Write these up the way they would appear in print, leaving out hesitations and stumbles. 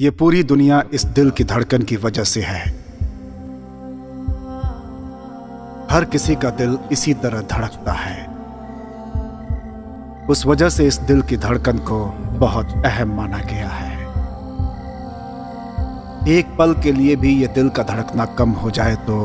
ये पूरी दुनिया इस दिल की धड़कन की वजह से है। हर किसी का दिल इसी तरह धड़कता है। उस वजह से इस दिल की धड़कन को बहुत अहम माना गया है। एक पल के लिए भी ये दिल का धड़कना कम हो जाए तो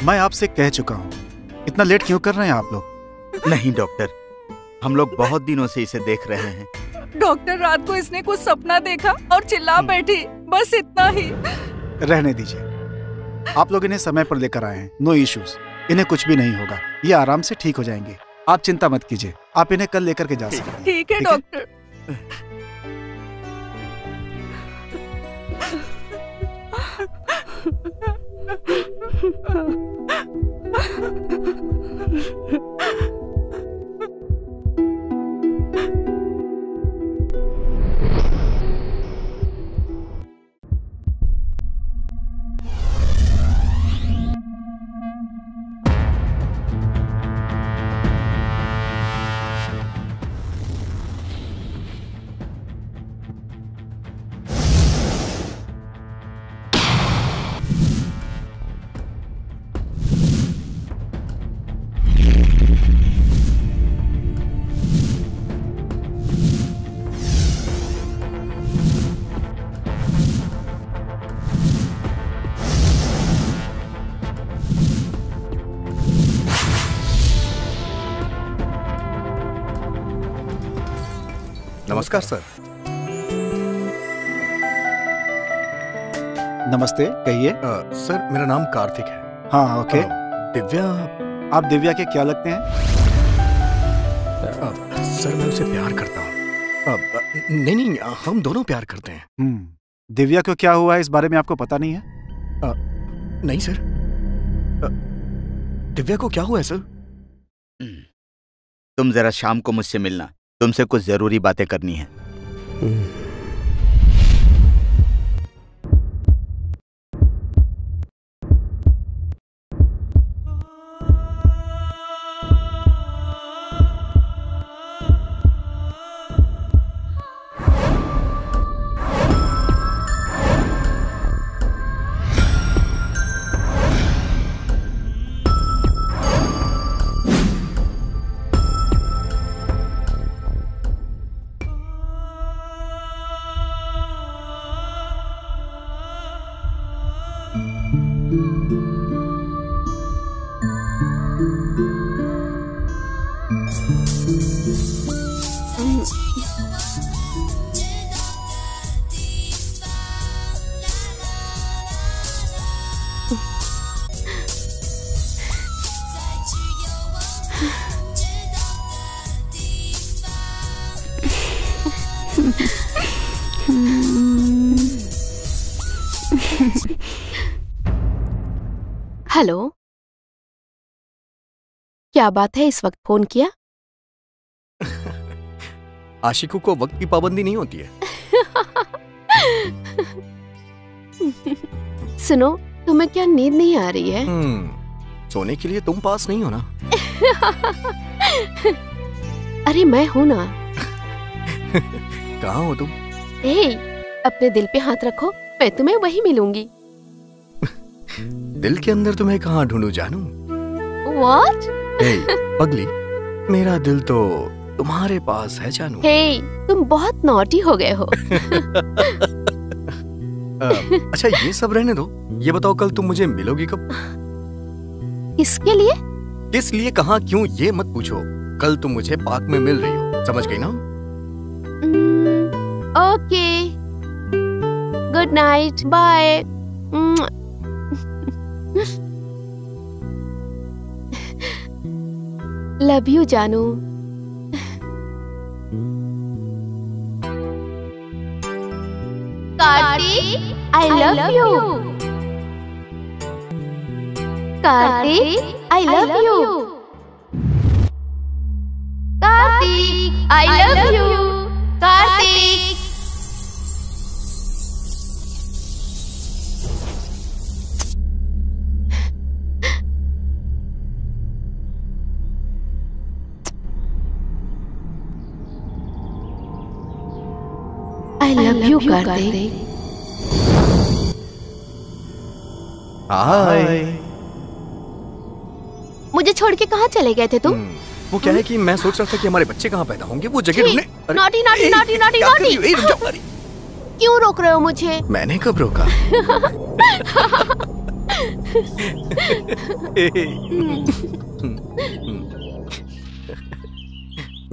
मैं आपसे कह चुका हूं, इतना लेट क्यों कर रहे हैं आप लोग? नहीं डॉक्टर, हम लोग बहुत दिनों से इसे देख रहे हैं। डॉक्टर, रात को इसने कुछ सपना देखा और चिल्ला बैठी, बस इतना ही। रहने दीजिए, आप लोग इन्हें समय पर लेकर आए हैं, नो इश्यूज, इन्हें कुछ भी नहीं होगा, ये आराम से ठीक हो जाएंगे। आप चिंता मत कीजिए, आप इन्हें कल लेकर के जा सकते हैं। ठीक है डॉक्टर। नमस्कार सर। नमस्ते, कहिए। सर मेरा नाम कार्तिक है। हाँ, ओके। दिव्या, आप दिव्या के क्या लगते हैं? सर मैं उसे प्यार करता हूँ। नहीं नहीं, हम दोनों प्यार करते हैं। दिव्या को क्या हुआ है इस बारे में आपको पता नहीं है? नहीं सर। दिव्या को क्या हुआ है सर? तुम जरा शाम को मुझसे मिलना, तुमसे कुछ जरूरी बातें करनी है। हेलो, क्या बात है, इस वक्त फोन किया? आशिकों को वक्त की पाबंदी नहीं होती है। सुनो, तुम्हें क्या नींद नहीं आ रही है? सोने के लिए तुम पास नहीं हो ना। अरे मैं हूं ना। कहाँ हो तुम? ए, अपने दिल पे हाथ रखो, मैं तुम्हें वही मिलूंगी। दिल के अंदर तुम्हें कहाँ ढूंढूं जानू? What? पगली, मेरा दिल तो तुम्हारे पास है जानू। हे, तुम बहुत नॉटी हो गए हो। अच्छा ये सब रहने दो, ये बताओ कल तुम मुझे मिलोगी कब? किसके लिए? किस लिए, कहाँ, क्यों, ये मत पूछो। कल तुम मुझे पार्क में मिल रही हो, समझ गई ना? Okay, good night, bye. Love you जानू। Kartik, I love you. Kartik, I love you. Kartik, I love you. Kartik. I love you, Kartik. हाय। मुझे छोड़ के कहाँ चले गए थे तुम? वो क्या है कि मैं सोच रहा था कि हमारे बच्चे कहाँ पैदा होंगे, वो जगह ढूंढने। Naughty naughty naughty naughty naughty. क्यों रोक रहे हो मुझे? मैंने कब रोका?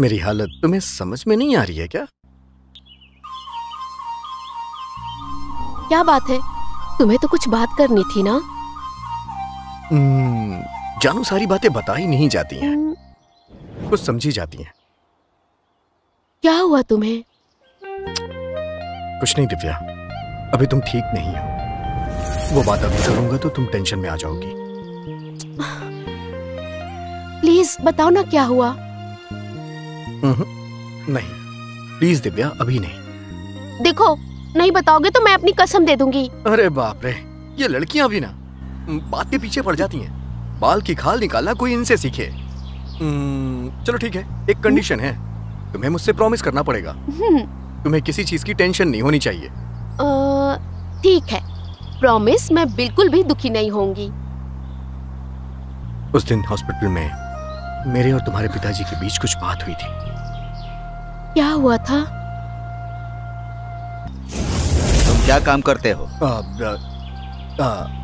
मेरी हालत तुम्हें समझ में नहीं आ रही है क्या? क्या बात है? तुम्हें तो कुछ बात करनी थी ना? जानू, सारी बातें बताई नहीं जाती हैं, कुछ समझी जाती हैं। क्या हुआ तुम्हें? कुछ नहीं दिव्या, अभी तुम ठीक नहीं हो। वो बात अभी करूंगा तो तुम टेंशन में आ जाओगी। प्लीज बताओ ना क्या हुआ। नहीं प्लीज दिव्या, अभी नहीं। देखो, नहीं बताओगे तो मैं अपनी कसम दे दूंगी। अरे बाप रे, ये लड़कियां भी ना बात के पीछे पड़ जाती हैं। बाल की खाल निकालना कोई इनसे सीखे। चलो ठीक है, एक कंडीशन है, तुम्हें मुझसे प्रॉमिस करना पड़ेगा। तुम्हें किसी चीज की टेंशन नहीं होनी चाहिए। ठीक है, प्रॉमिस, मैं बिल्कुल भी दुखी नहीं होंगी। उस दिन हॉस्पिटल में मेरे और तुम्हारे पिताजी के बीच कुछ बात हुई थी। क्या हुआ था? तुम क्या काम करते हो?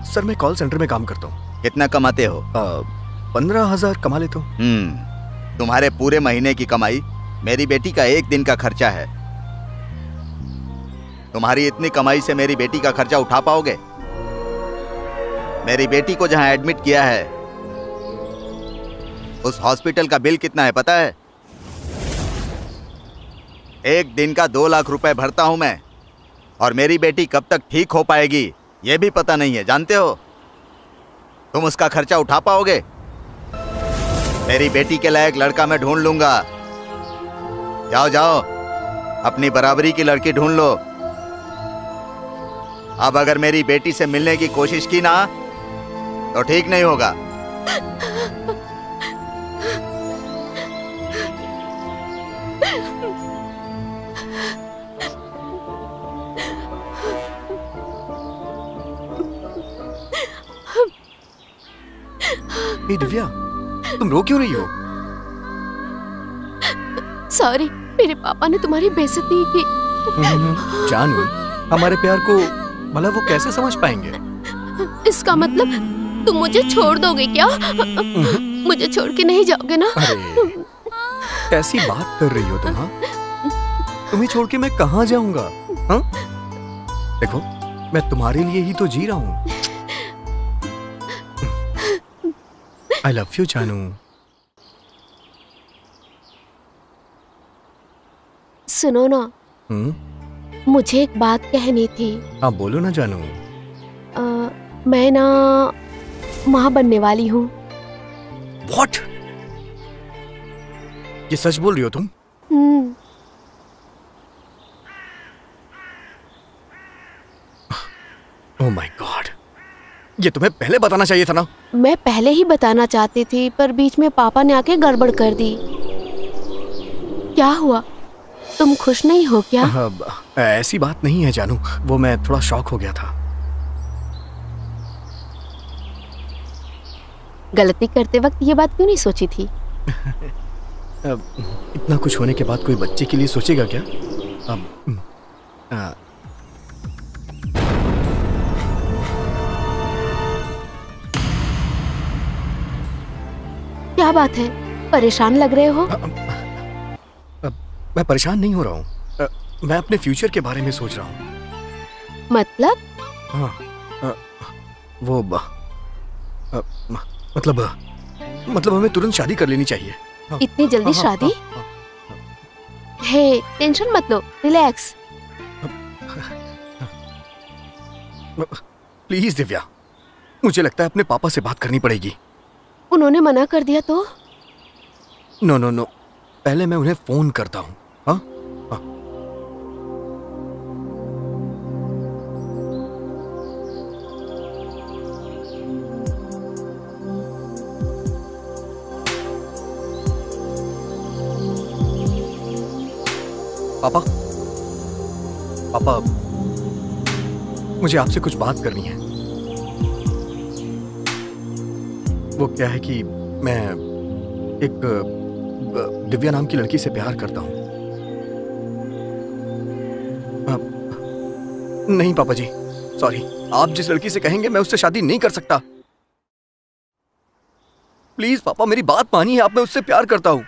सर मैं कॉल सेंटर में काम करता हूँ। कितना कमाते हो? 15,000 कमा लेता हूँ। तुम्हारे पूरे महीने की कमाई मेरी बेटी का एक दिन का खर्चा है। तुम्हारी इतनी कमाई से मेरी बेटी का खर्चा उठा पाओगे? मेरी बेटी को जहां एडमिट किया है उस हॉस्पिटल का बिल कितना है पता है? एक दिन का 2 लाख रुपए भरता हूं मैं, और मेरी बेटी कब तक ठीक हो पाएगी ये भी पता नहीं है, जानते हो? तुम उसका खर्चा उठा पाओगे? मेरी बेटी के लायक लड़का मैं ढूंढ लूंगा। जाओ जाओ, अपनी बराबरी की लड़की ढूंढ लो। अब अगर मेरी बेटी से मिलने की कोशिश की ना तो ठीक नहीं होगा। दिव्या, तुम रो क्यों रही हो? सॉरी, मेरे पापा ने तुम्हारी बेइज्जती की। जानू, हमारे प्यार को भला वो कैसे समझ पाएंगे? इसका मतलब तुम मुझे छोड़ दोगे क्या? मुझे छोड़ के नहीं जाओगे ना? अरे कैसी बात कर रही हो तुम? हाँ, तुम्हें छोड़ के मैं कहाँ जाऊंगा? हाँ, देखो मैं तुम्हारे लिए ही तो जी रहा हूँ। I love you, जानू। सुनो ना, मुझे एक बात कहनी थी। हाँ बोलो ना जानू। मैं ना माँ बनने वाली हूँ। व्हाट? ये सच बोल रही हो तुम? ओह माय गॉड, ये तुम्हें पहले बताना चाहिए था ना। मैं पहले ही बताना चाहती थी, पर बीच में पापा ने आके गड़बड़ कर दी। क्या हुआ, तुम खुश नहीं हो क्या? ऐसी बात नहीं है जानू, वो मैं थोड़ा शॉक हो गया था। गलती करते वक्त ये बात क्यों नहीं सोची थी? इतना कुछ होने के बाद कोई बच्चे के लिए सोचेगा क्या? क्या बात है, परेशान लग रहे हो? मैं परेशान नहीं हो रहा हूँ, मैं अपने फ्यूचर के बारे में सोच रहा हूँ। मतलब? हाँ, वो मतलब हमें तुरंत शादी कर लेनी चाहिए। हाँ, इतनी जल्दी हाँ, शादी? हाँ, हे, टेंशन मत लो, रिलैक्स। प्लीज दिव्या, मुझे लगता है अपने पापा से बात करनी पड़ेगी। उन्होंने मना कर दिया तो? नो, पहले मैं उन्हें फोन करता हूँ। हाँ हाँ। पापा, मुझे आपसे कुछ बात करनी है। वो क्या है कि मैं एक दिव्या नाम की लड़की से प्यार करता हूं। नहीं पापा जी, सॉरी, आप जिस लड़की से कहेंगे मैं उससे शादी नहीं कर सकता। प्लीज पापा, मेरी बात मानिए, आप, मैं उससे प्यार करता हूं।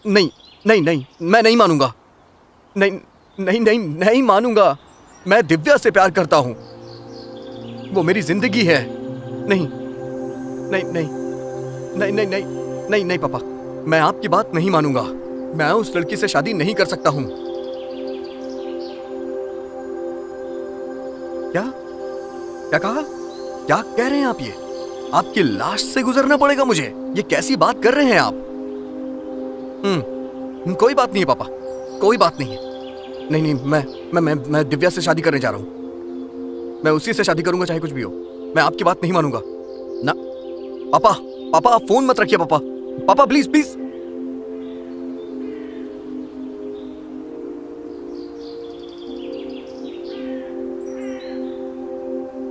नहीं, मैं नहीं मानूंगा। नहीं मानूंगा। मैं दिव्या से प्यार करता हूं, वो मेरी जिंदगी है। नहीं पापा, मैं आपकी बात नहीं मानूंगा। मैं उस लड़की से शादी नहीं कर सकता हूं। क्या कहा? क्या कह रहे हैं आप? ये आपकी लाश से गुजरना पड़ेगा मुझे? ये कैसी बात कर रहे हैं आप? कोई बात नहीं है पापा, कोई बात नहीं है। नहीं, मैं दिव्या से शादी करने जा रहा हूं। मैं उसी से शादी करूंगा चाहे कुछ भी हो। मैं आपकी बात नहीं मानूंगा ना। पापा आप फोन मत रखिए। पापा प्लीज।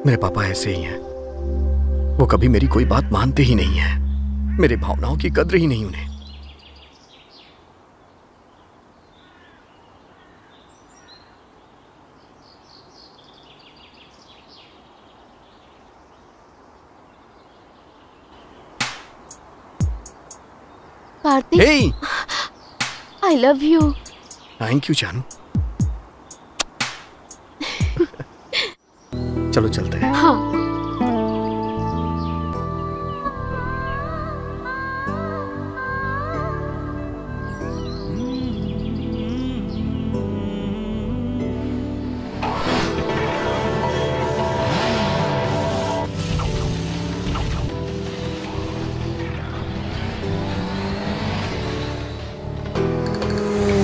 मेरे पापा ऐसे ही हैं, वो कभी मेरी कोई बात मानते ही नहीं है। मेरे भावनाओं की कद्र ही नहीं उन्हें। Kartik, Hey! I love you. Thank you जानू। चलो चलते हैं। हाँ।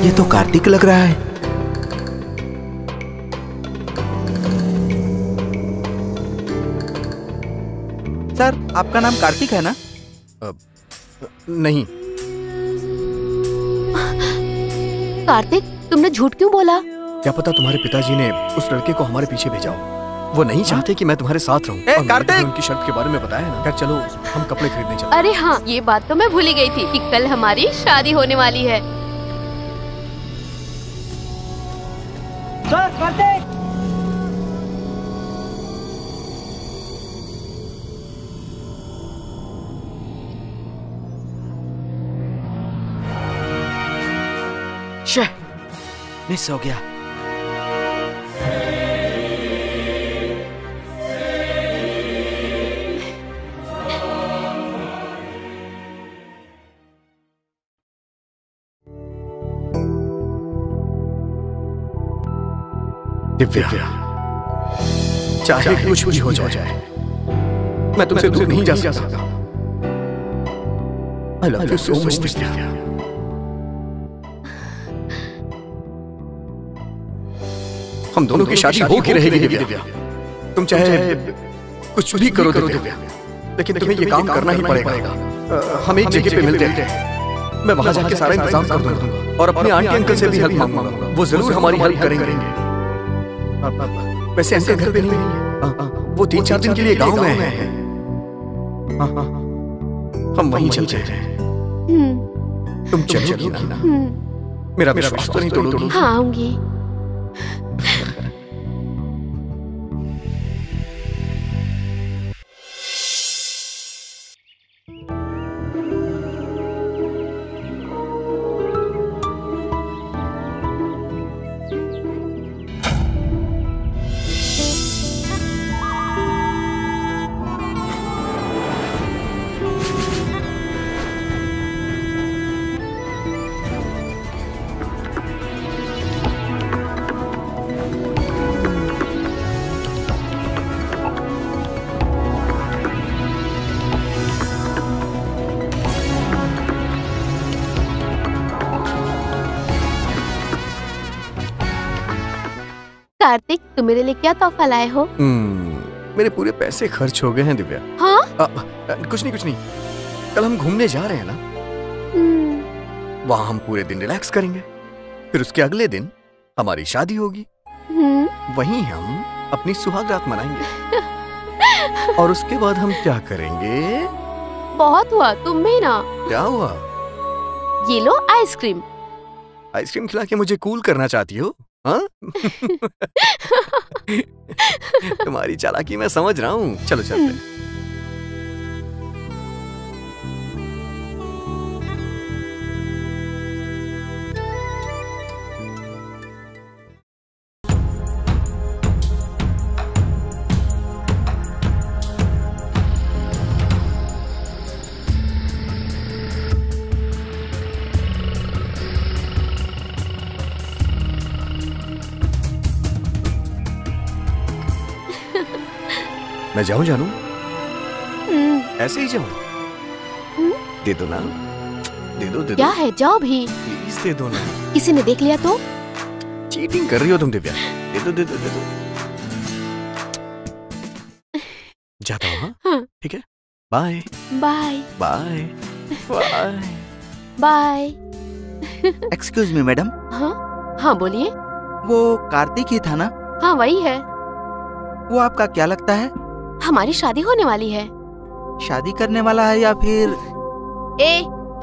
ये तो कार्तिक लग रहा है। सर, आपका नाम कार्तिक है ना? नहीं। कार्तिक, तुमने झूठ क्यों बोला? क्या पता तुम्हारे पिताजी ने उस लड़के को हमारे पीछे भेजा हो। वो नहीं चाहते कि मैं तुम्हारे साथ रहूं। और मैंने तुम्हें उनकी शर्त के बारे में बताया ना। क्या चलो हम कपड़े खरीदने चलते? अरे हाँ, ये बात तो मैं भूल ही गई थी कि कल हमारी शादी होने वाली है। सर, कार्तिक! मिस हो गया। दिव्या, चाहे कुछ भी हो जाए, मैं तुमसे दूर नहीं जा सकता। I love you so much, Divya. हम दोनों की शादी हो के रहेगी दिव्या। तुम चाहे कुछ भी करो दिव्या, लेकिन तुम्हें ये काम करना ही पड़ेगा। हम एक जगह पे मिलते हैं, मैं वहां जाके सारा इंतजाम कर दूंगा और अपने आंटी अंकल से भी हेल्प मांगूंगा। वो जरूर हमारी हेल्प करेंगे। वैसे अंकल घर पे नहीं है, वो 3-4 दिन के लिए गांव में है। हम वहीं चलते हैं। तुम चलोगी ना? मेरा विश्वास तो नहीं तोड़ोगी? हाँ, आऊंगी। कार्तिक, तुम मेरे लिए क्या तोहफा लाए हो? मेरे पूरे पैसे खर्च हो गए हैं दिव्या। हाँ? कुछ नहीं। कल हम घूमने जा रहे हैं ना, वहाँ हम पूरे दिन रिलैक्स करेंगे। फिर उसके अगले दिन हमारी शादी होगी। वहीं हम अपनी सुहागरात मनाएंगे। और उसके बाद हम क्या करेंगे? बहुत हुआ, तुम भी ना। क्या हुआ? ये लो आइसक्रीम। आइसक्रीम खिला के मुझे कूल करना चाहती हो? हाँ? तुम्हारी चालाकी मैं समझ रहा हूँ। चलो चलते हैं। मैं जाऊं जानू? ऐसे ही जाऊं? दे दो ना, दे दो। क्या है, जाओ भी। प्लीज दे दो ना। किसी ने देख लिया तो? चीटिंग कर रही हो तुम दिव्या। दे दो। जाता हूँ। हाँ? ठीक है, bye bye bye bye bye. Excuse me madam. हाँ बोलिए। वो कार्तिक ही था ना? हाँ वही है। वो आपका क्या लगता है? हमारी शादी होने वाली है। शादी करने वाला है या फिर?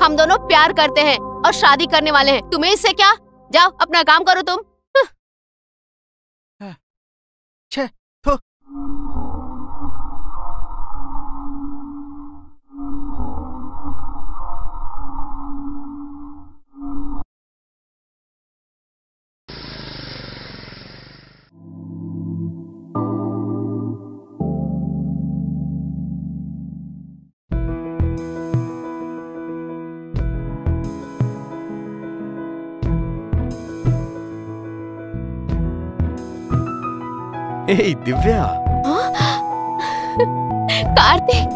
हम दोनों प्यार करते हैं और शादी करने वाले हैं। तुम्हें इससे क्या? जाओ अपना काम करो तुम। छे, थो। हे दिव्या। कार्तिक।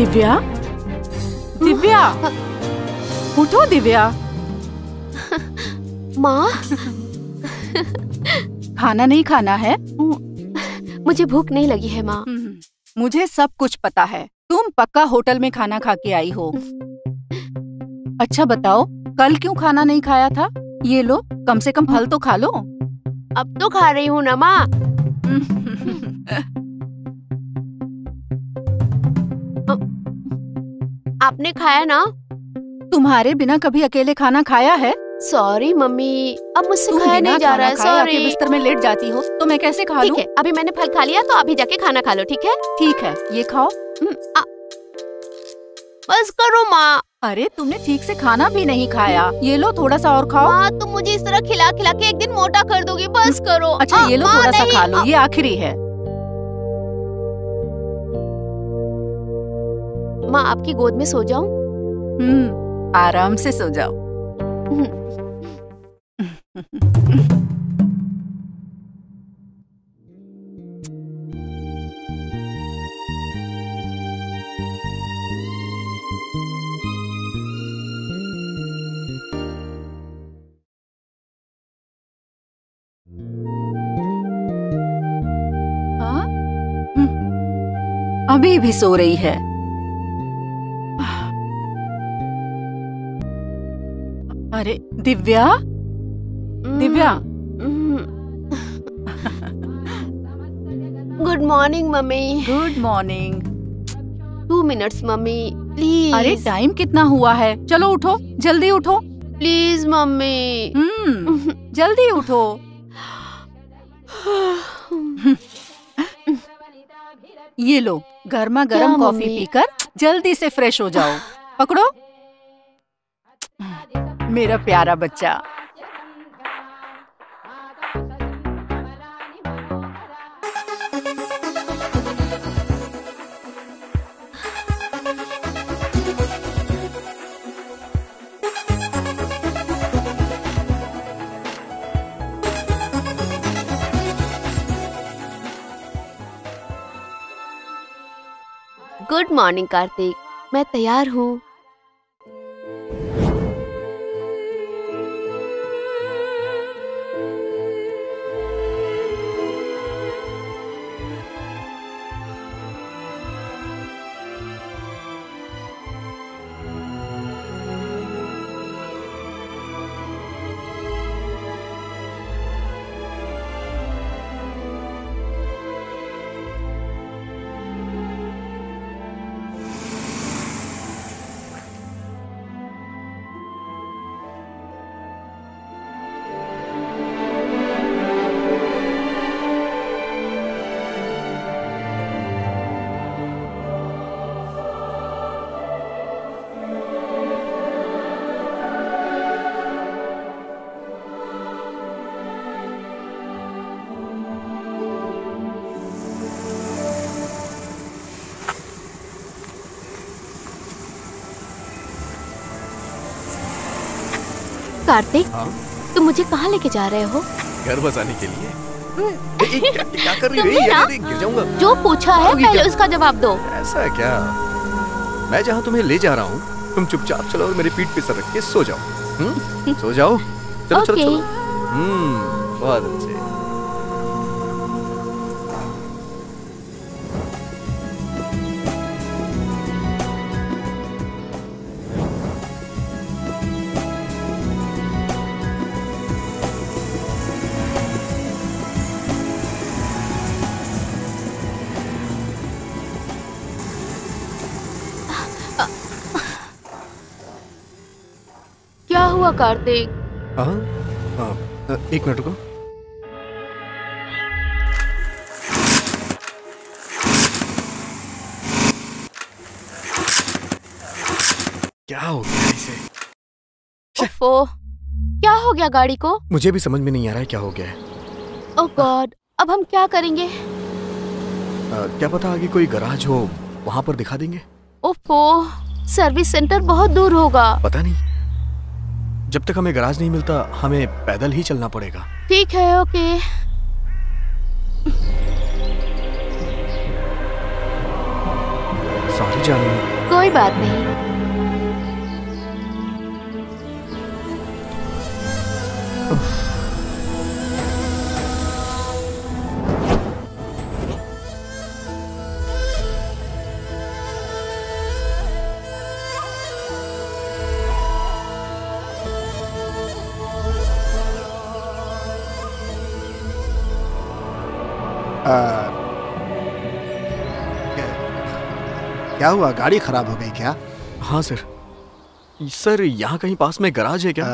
दिव्या, दिव्या, उठो दिव्या। माँ, खाना नहीं खाना है? मुझे भूख नहीं लगी है माँ। मुझे सब कुछ पता है। तुम पक्का होटल में खाना खा के आई हो। अच्छा बताओ, कल क्यों खाना नहीं खाया था? ये लो, कम से कम फल तो खा लो। अब तो खा रही हूँ ना माँ। आपने खाया ना? तुम्हारे बिना कभी अकेले खाना खाया है? सॉरी मम्मी, अब मुझसे तुम खाया बिना नहीं जा रहा है। खाना खाए आके सॉरी। बिस्तर में लेट जाती हो तो मैं कैसे खा लूं? ठीक है, अभी मैंने फल खा लिया तो अभी जाके खाना खा लो, ठीक है? ठीक है, ये खाओ। बस करो माँ। अरे तुमने ठीक से खाना भी नहीं खाया। ये लो थोड़ा सा और खाओ। माँ, तुम मुझे इस तरह खिला खिला के एक दिन मोटा कर दोगी। बस करो। अच्छा ये लो माँ, थोड़ा सा नहीं, खा लो, ये आखिरी है। माँ, आपकी गोद में सो जाऊं? आराम से सो जाओ। हाँ? अभी भी सो रही है। अरे Divya, Divya. Good morning mummy. Good morning. 2 minutes mummy, please. अरे टाइम कितना हुआ है? चलो उठो, जल्दी उठो। Please mummy. जल्दी उठो। ये लो, गर्मा गर्म क्या कॉफी मम्मी? पीकर जल्दी से फ्रेश हो जाओ। पकड़ो, मेरा प्यारा बच्चा। गुड मॉर्निंग कार्तिक, मैं तैयार हूँ। कार्तिक, तुम मुझे कहाँ लेके जा रहे हो? घर बसाने के लिए। क्या कर रही तुमने ना है? गिर जाऊंगा। जो पूछा है पहले उसका जवाब दो। ऐसा है क्या? मैं जहाँ तुम्हें ले जा रहा हूँ तुम चुपचाप चलो और मेरी पीठ पे सर रख के सो जाओ। सो जाओ। चलो चलो चलो। बहुत अच्छे। क्या हुआ कार्तिक? एक मिनट रुको। क्या हो गया इसे? ओफो, क्या हो गया गाड़ी को? मुझे भी समझ में नहीं आ रहा है क्या हो गया है। ओह गॉड, अब हम क्या करेंगे? क्या पता आगे कोई गराज हो, वहां पर दिखा देंगे। ओफो, सर्विस सेंटर बहुत दूर होगा। पता नहीं, जब तक हमें गराज नहीं मिलता हमें पैदल ही चलना पड़ेगा। ठीक है, ओके। सॉरी जानू, कोई बात नहीं। क्या हुआ, गाड़ी खराब हो गई क्या? हाँ सर। सर यहाँ कहीं पास में गैराज है क्या?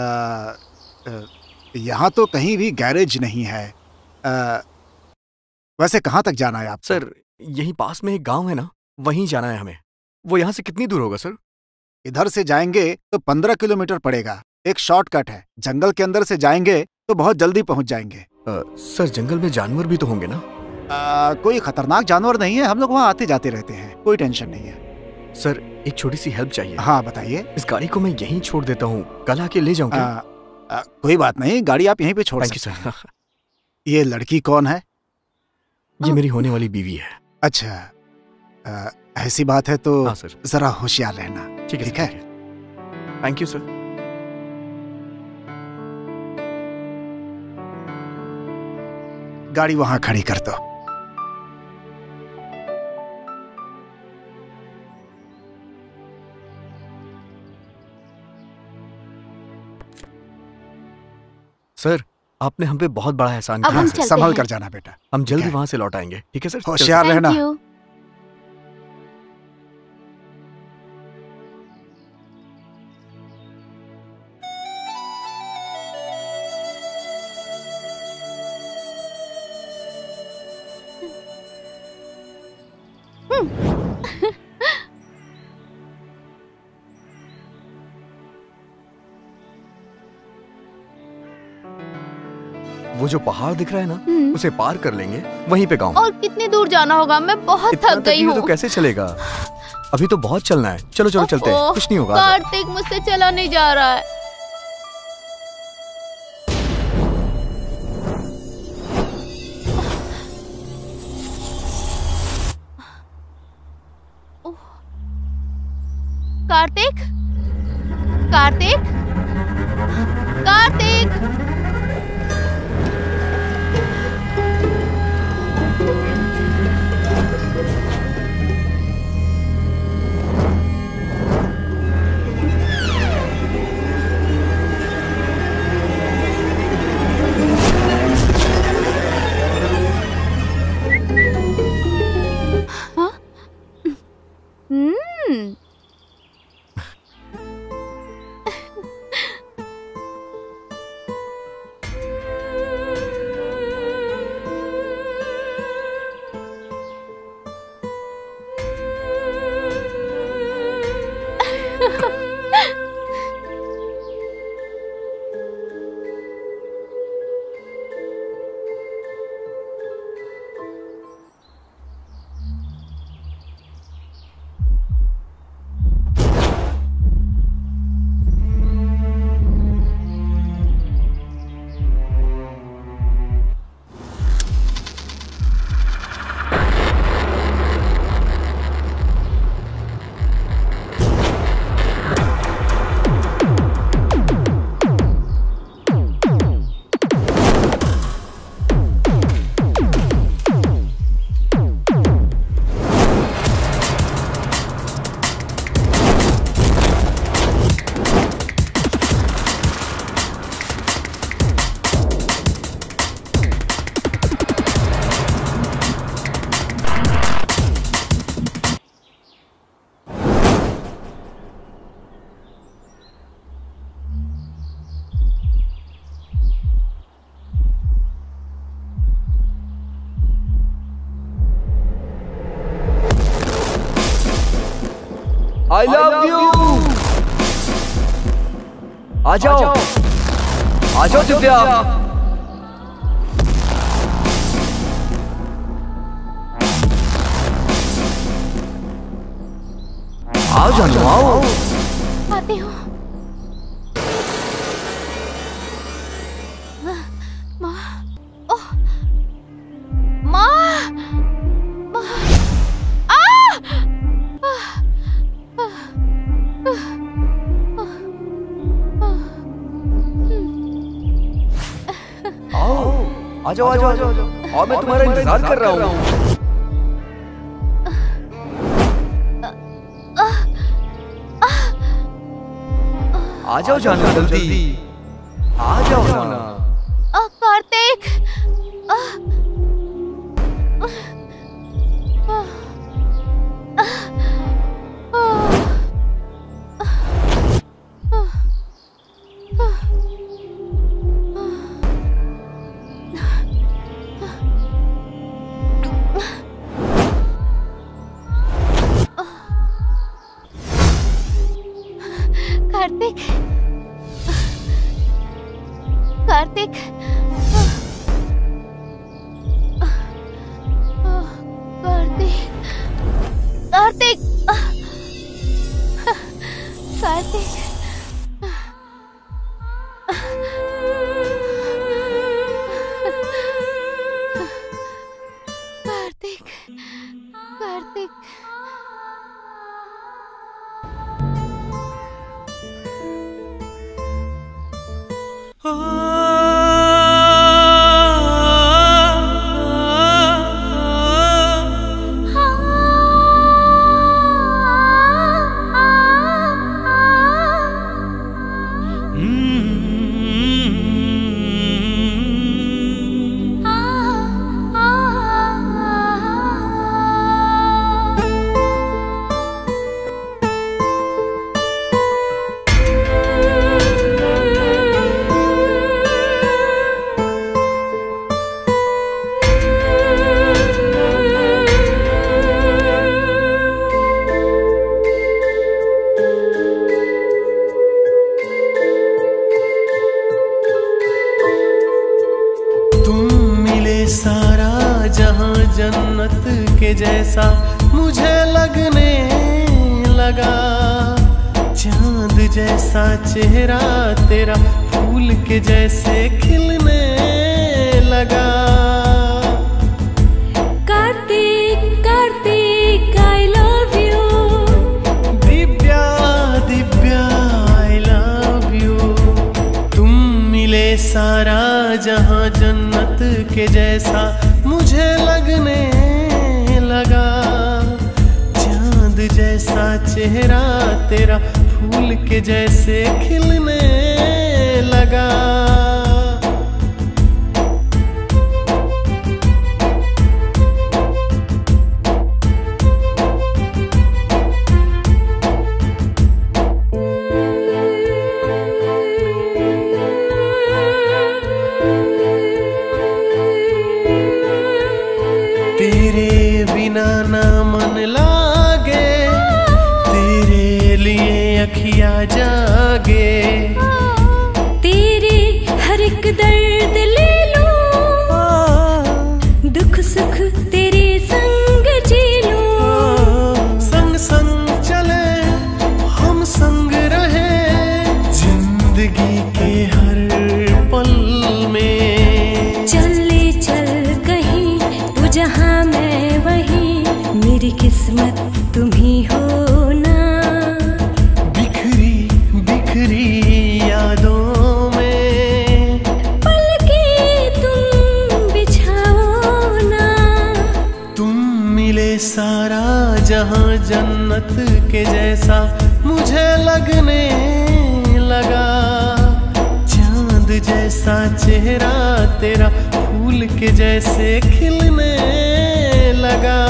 यहाँ तो कहीं भी गैरेज नहीं है। वैसे कहाँ तक जाना है आप? सर यहीं पास में एक गांव है ना, वहीं जाना है हमें। वो यहाँ से कितनी दूर होगा सर? इधर से जाएंगे तो 15 किलोमीटर पड़ेगा। एक शॉर्टकट है, जंगल के अंदर से जाएंगे तो बहुत जल्दी पहुँच जाएंगे। सर जंगल में जानवर भी तो होंगे ना? कोई खतरनाक जानवर नहीं है, हम लोग वहाँ आते जाते रहते हैं, कोई टेंशन नहीं है। सर एक छोटी सी हेल्प चाहिए। हाँ बताइए। इस गाड़ी को मैं यहीं छोड़ देता हूँ, कल आके ले जाऊँ क्या? कोई बात नहीं, गाड़ी आप यहीं पे छोड़ सकते हैं। ये लड़की कौन है? ये मेरी होने वाली बीवी है। अच्छा, ऐसी बात है तो हाँ सर। जरा होशियार रहना। ठीक है। ठीक है। Thank you sir. गाड़ी वहां खड़ी कर दो। सर आपने हम पे बहुत बड़ा एहसान अब किया हम सर। चलते संभल हैं। कर जाना बेटा। हम जल्दी ठीक है। वहां से लौट आएंगे। ठीक है सर। होशियार रहना। Thank you. वो जो पहाड़ दिख रहा है ना, उसे पार कर लेंगे, वहीं पे गाँव। और कितनी दूर जाना होगा? मैं बहुत इतना थक गई तकलीफ हूँ। तो कैसे चलेगा? अभी तो बहुत चलना है। चलो चलो चलते हैं, कुछ नहीं होगा। कार्तिक मुझसे चला नहीं जा रहा है। कार्तिक, कार्तिक, कार्तिक। हाँ? I love you। आ जाओ, आ जाओ दिव्या। आओ जानू आओ। आती हूँ। माँ, ओह, माँ, माँ, आ! आ जाओ आ जाओ आ जाओ, और मैं तुम्हारा इंतजार कर रहा हूँ। आ जाओ जाना, जल्दी आ जाओ जाना। कार्तिक, कार्तिक, कार्तिक, कार्तिक, कार्तिक, कार्तिक, कार्तिक, कार्तिक। जन्नत के जैसा मुझे लगने लगा, चांद जैसा चेहरा तेरा फूल के जैसे खिलने लगा। Kartik Kartik I love you, Divya Divya I love you. तुम मिले सारा जहां जन्नत के जैसा मुझे लगने लगा, चांद जैसा चेहरा तेरा फूल के जैसे खिलने लगा। तेरे बिना ना मन लागे, तेरे लिए अखियाँ जागे। तेरे हर एक दर्द ले लूं, दुख सुख तेरे संग जी लूं। संग संग चले हम संग रहे, जिंदगी के हर पल में। चल ले चल कहीं तू जहाँ मैं वहीं, मेरी किस्मत तुम ही हो ना। बिखरी बिखरी यादों में पलके तुम बिछाओ ना। तुम मिले सारा जहां जन्नत के जैसा मुझे लगने लगा, चांद जैसा चेहरा तेरा फूल के जैसे खिलने लगा।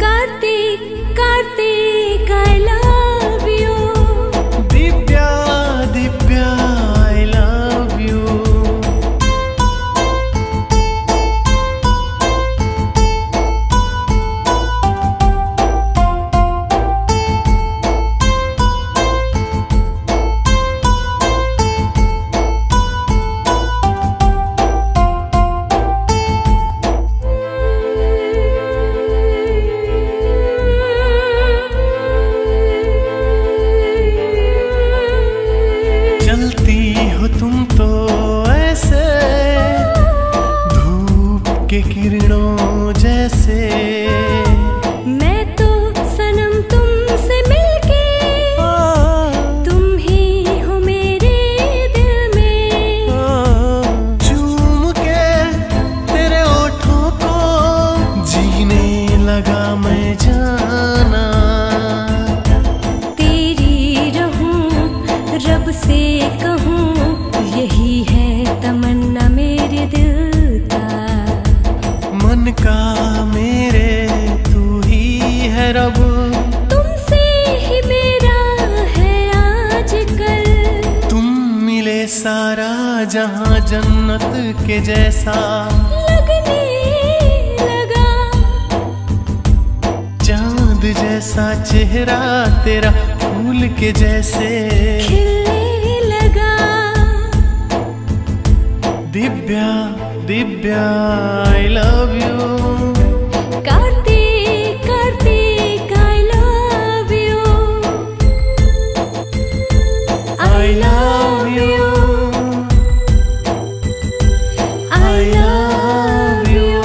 Kartik Kartik I love you, Divya Divya I love you. चलती हो तुम तो ऐसे, धूप के किरणों जैसे। मैं तो सनम तुमसे मिलके, तुम ही हो मेरे दिल में। चूम कब से कहूँ, यही है तमन्ना मेरे दिल का। मन का मेरे तू ही है रब, तुमसे ही मेरा है आजकल। तुम मिले सारा जहां जन्नत के जैसा लगने लगा, चांद जैसा चेहरा तेरा फूल के जैसे खिलने लगा। दिव्या दिव्या आई love you, Kartik Kartik I love you, I love you, I love you.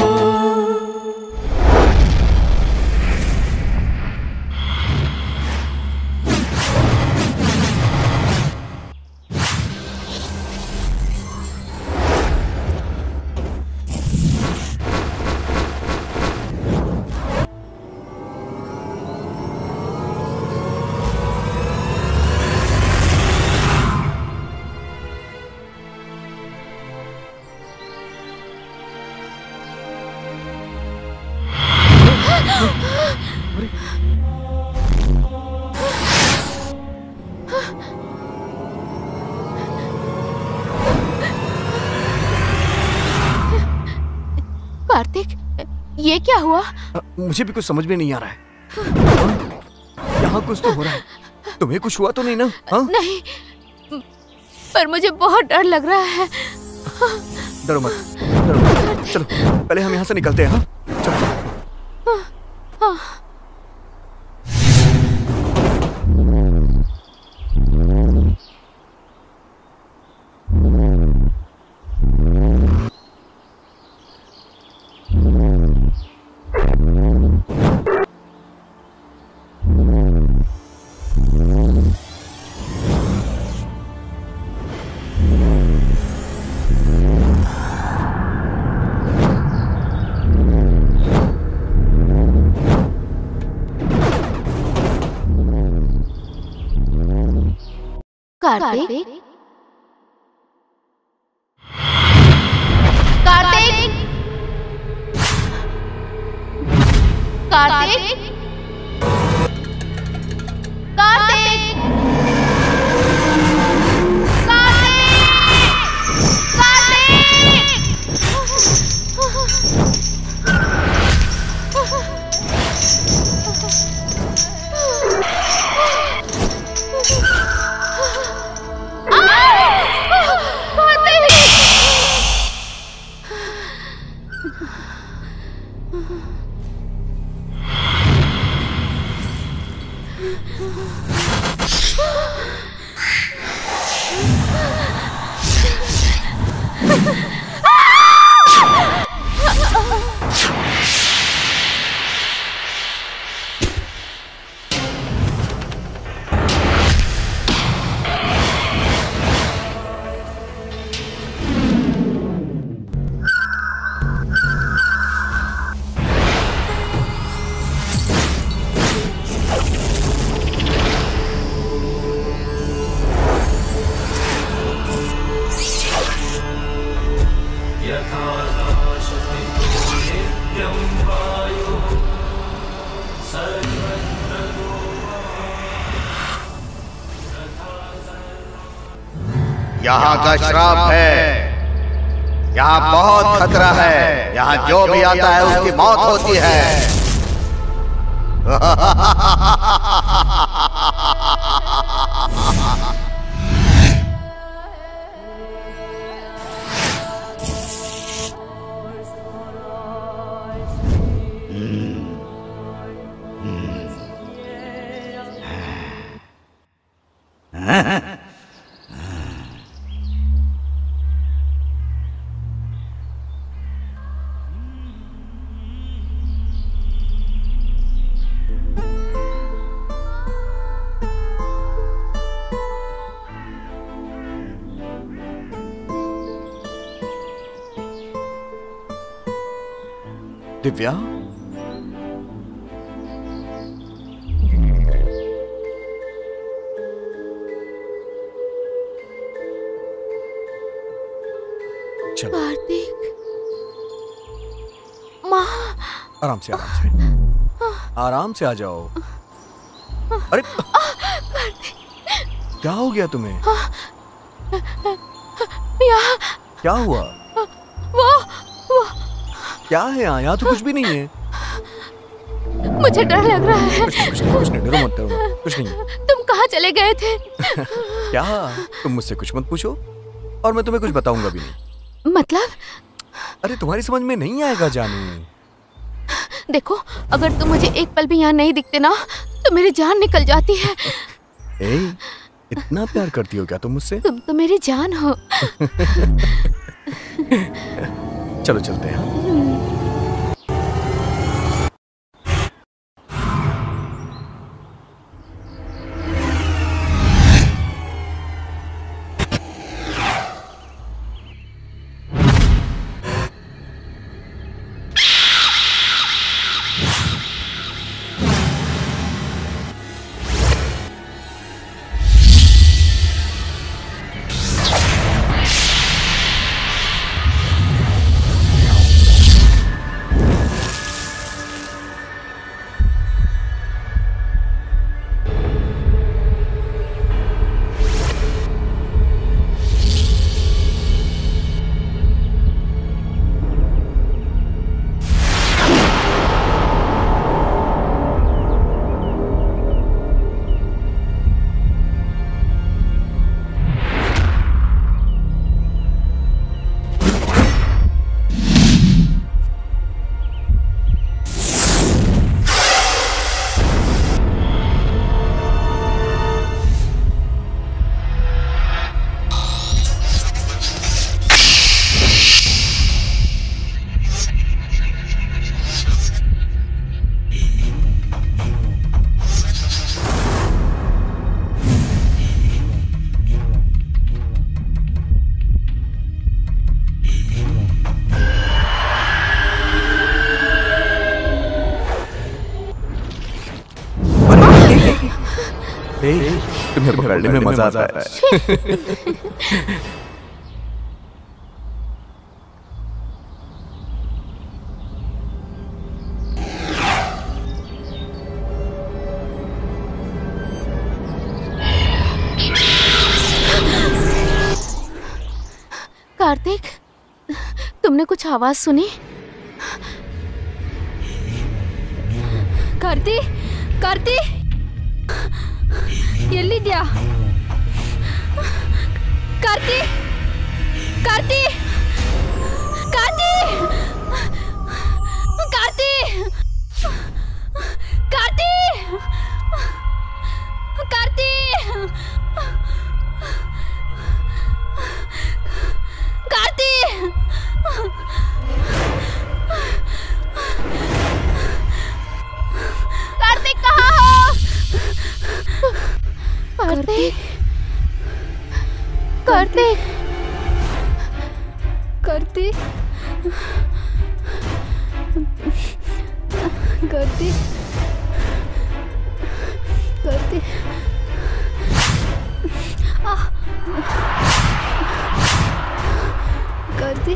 Kartik, ये क्या हुआ? मुझे भी कुछ समझ में नहीं आ रहा है। यहाँ कुछ तो हो रहा है। तुम्हें कुछ हुआ तो नहीं ना? हाँ? नहीं, पर मुझे बहुत डर लग रहा है। डरो मत, डरो मत। चलो पहले हम यहाँ से निकलते हैं। हाँ चलो। कार्तिक, कार्तिक, कार्तिक, कार्तिक, यहाँ का श्राप है, यहाँ बहुत खतरा है, यहाँ जो भी आता है उसकी मौत होती है। दिव्या, चलो कार्तिक, माँ। आराम से आराम से आ जाओ। अरे क्या हो गया तुम्हें? क्या हुआ? वो क्या है यहाँ तो कुछ भी नहीं है। मुझे डर लग रहा है। कुछ नहीं, डरो मत, कुछ नहीं। तुम कहाँ चले गए थे? क्या? तुम मुझसे कुछ मत पूछो और मैं तुम्हें कुछ बताऊंगा भी नहीं। मतलब? अरे तुम्हारी समझ में नहीं आएगा जानू। देखो, अगर तुम मुझे एक पल भी यहाँ नहीं दिखते ना तो मेरी जान निकल जाती है। ए, इतना प्यार करती हो क्या तुम मुझसे? तुम तो मेरी जान हो। चलो चलते हैं। तुम्हें पकड़ने में मजा आता है। कार्तिक, तुमने कुछ आवाज सुनी? कार्तिक, कार्तिक, ಎಲ್ಲಿದ್ಯಾ? ಕಾರ್ತಿ, ಕಾರ್ತಿ, ಕಾರ್ತಿ, ಕಾರ್ತಿ, ಕಾರ್ತಿ, ಕಾರ್ತಿ, ಕಾರ್ತಿ, कार्तिक कहाँ हो? कार्तिक, कार्तिक, कार्तिक, कार्तिक, कार्तिक, कार्तिक, कार्तिक,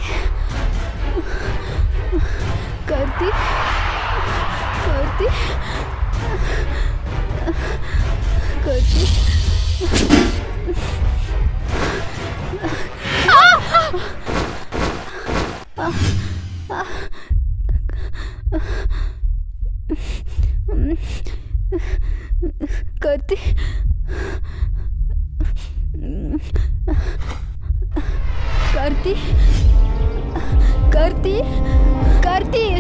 कार्तिक, कार्तिक, करती करती करती करती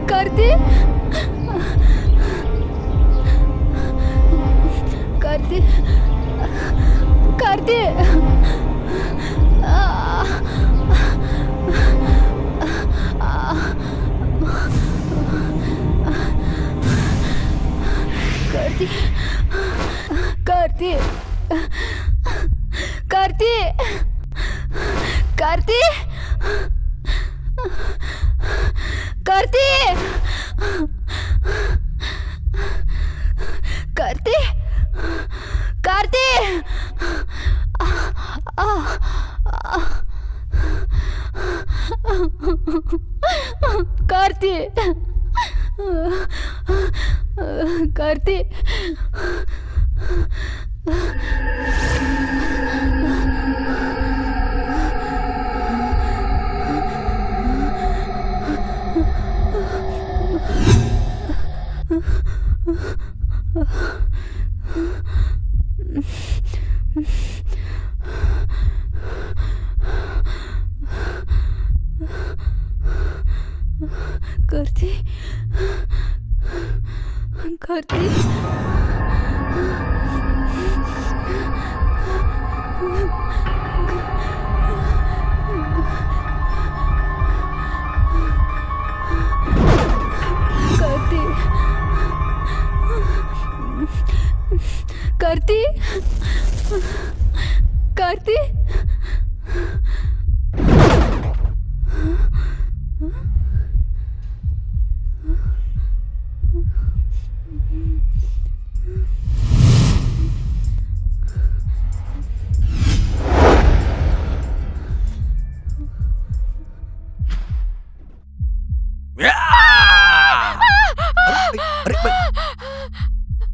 करती करती करती करती करती करती करती करती करती कार्ति, कार्ति, कार्ति, कार्ति, कार्ति, कार्ति,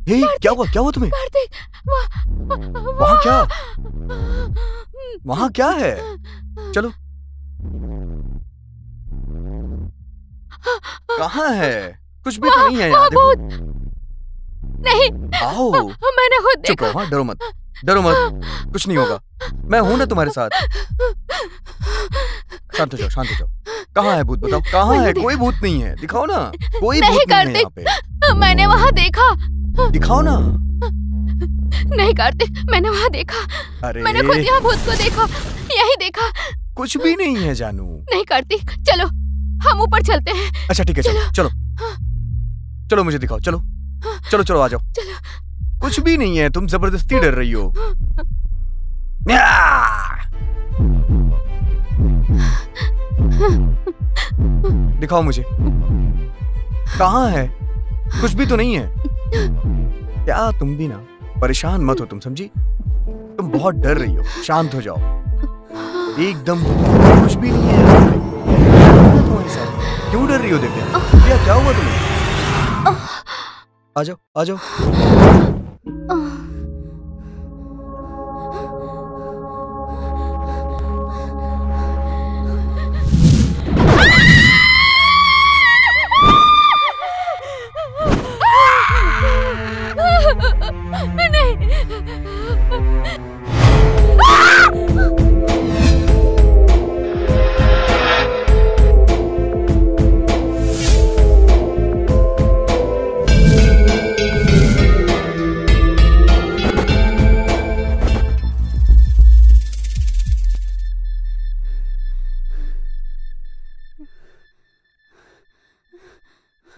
हे, क्या हुआ तुम्हें? वहाँ क्या? वहाँ क्या है? चलो, कहाँ है? कुछ भी तो नहीं है यहाँ। देखो। नहीं, आओ, मैंने खुद चुप रहो। हाँ, डरो मत, कुछ नहीं होगा। मैं हूं ना तुम्हारे साथ। शांत हो जाओ। कहाँ है भूत? बताओ, कहाँ है? कोई भूत नहीं है, दिखाओ ना। कोई भूत नहीं है यहाँ पे। मैंने वहाँ देखा। दिखाओ ना। नहीं कार्तिक, मैंने वहाँ देखा। अरे, मैंने खुद यहाँ भूत को देखा, यही देखा। कुछ भी नहीं है जानू। नहीं कार्तिक, चलो हम ऊपर चलते हैं। अच्छा ठीक है, चलो मुझे दिखाओ। चलो आ जाओ। कुछ भी नहीं है, तुम जबरदस्ती डर रही हो। दिखाओ मुझे, कहाँ है? कुछ भी तो नहीं है। क्या तुम भी ना परेशान मत हो, तुम समझी? तुम बहुत डर रही हो, शांत हो जाओ एकदम। कुछ भी नहीं है तुम्हारे साथ। क्यों डर रही हो दिव्या? क्या हुआ तुम्हें? आ जाओ।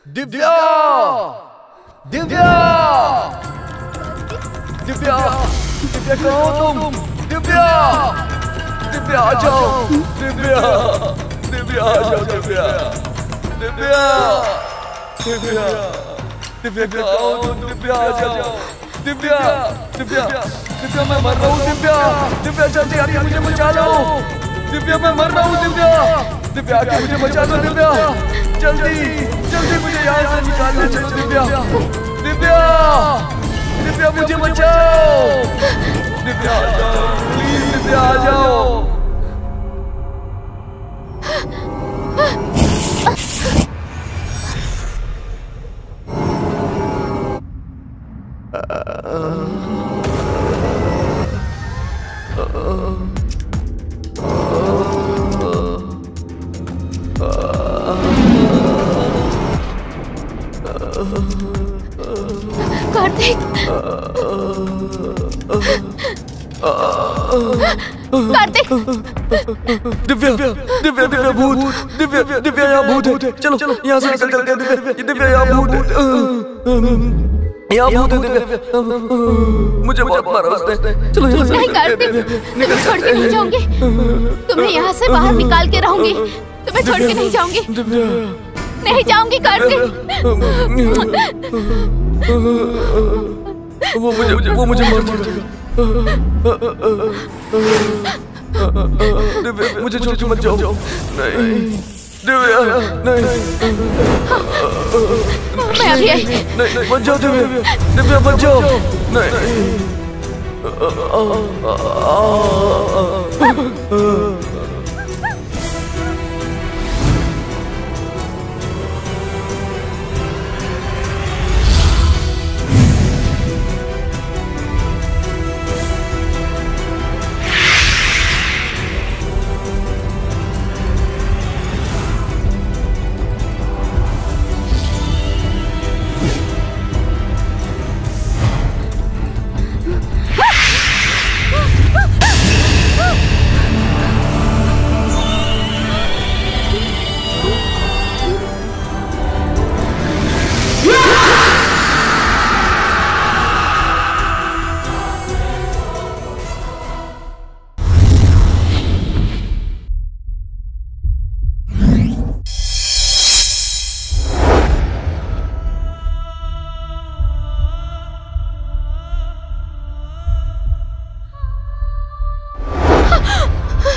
दिव्या, कहाँ हो तुम? दिव्या आ जाओ। दिव्या आ जाओ। दिव्या कहाँ हो तुम? दिव्या आ जाओ। दिव्या मैं मर रहा हूँ। दिव्या जल्दी आके मुझे बचा लो। दिव्या मैं मर रहा हूँ। दिव्या आके मुझे बचा लो। दिव्या जल्दी मुझे यहाँ से निकालना। चलो दिव्या मुझे बचाओ। दिव्या आ जाओ, प्लीज दिव्या आ जाओ। कार्तिक, दिव्या भूत। दिव्या यहाँ भूत है। चलो यहाँ से निकल चलते हैं। दिव्या यहाँ भूत है। दिव्या मुझे बहुत मारा उसने। चलो यहाँ से। नहीं कार्तिक, तुम्हें छोड़ के नहीं जाऊंगी। तुम्हें यहाँ से बाहर निकाल के रहूंगी। तुम्हें छोड़ के नहीं जाऊंगी। नहीं जाऊंगी कार्तिक। वो मुझे मार देगा। मुझे छोड़ के मत जाओ। नहीं दिव्या नहीं मैं अभी आई। नहीं मत जाओ दिव्या, दिव्या मत जाओ नहीं।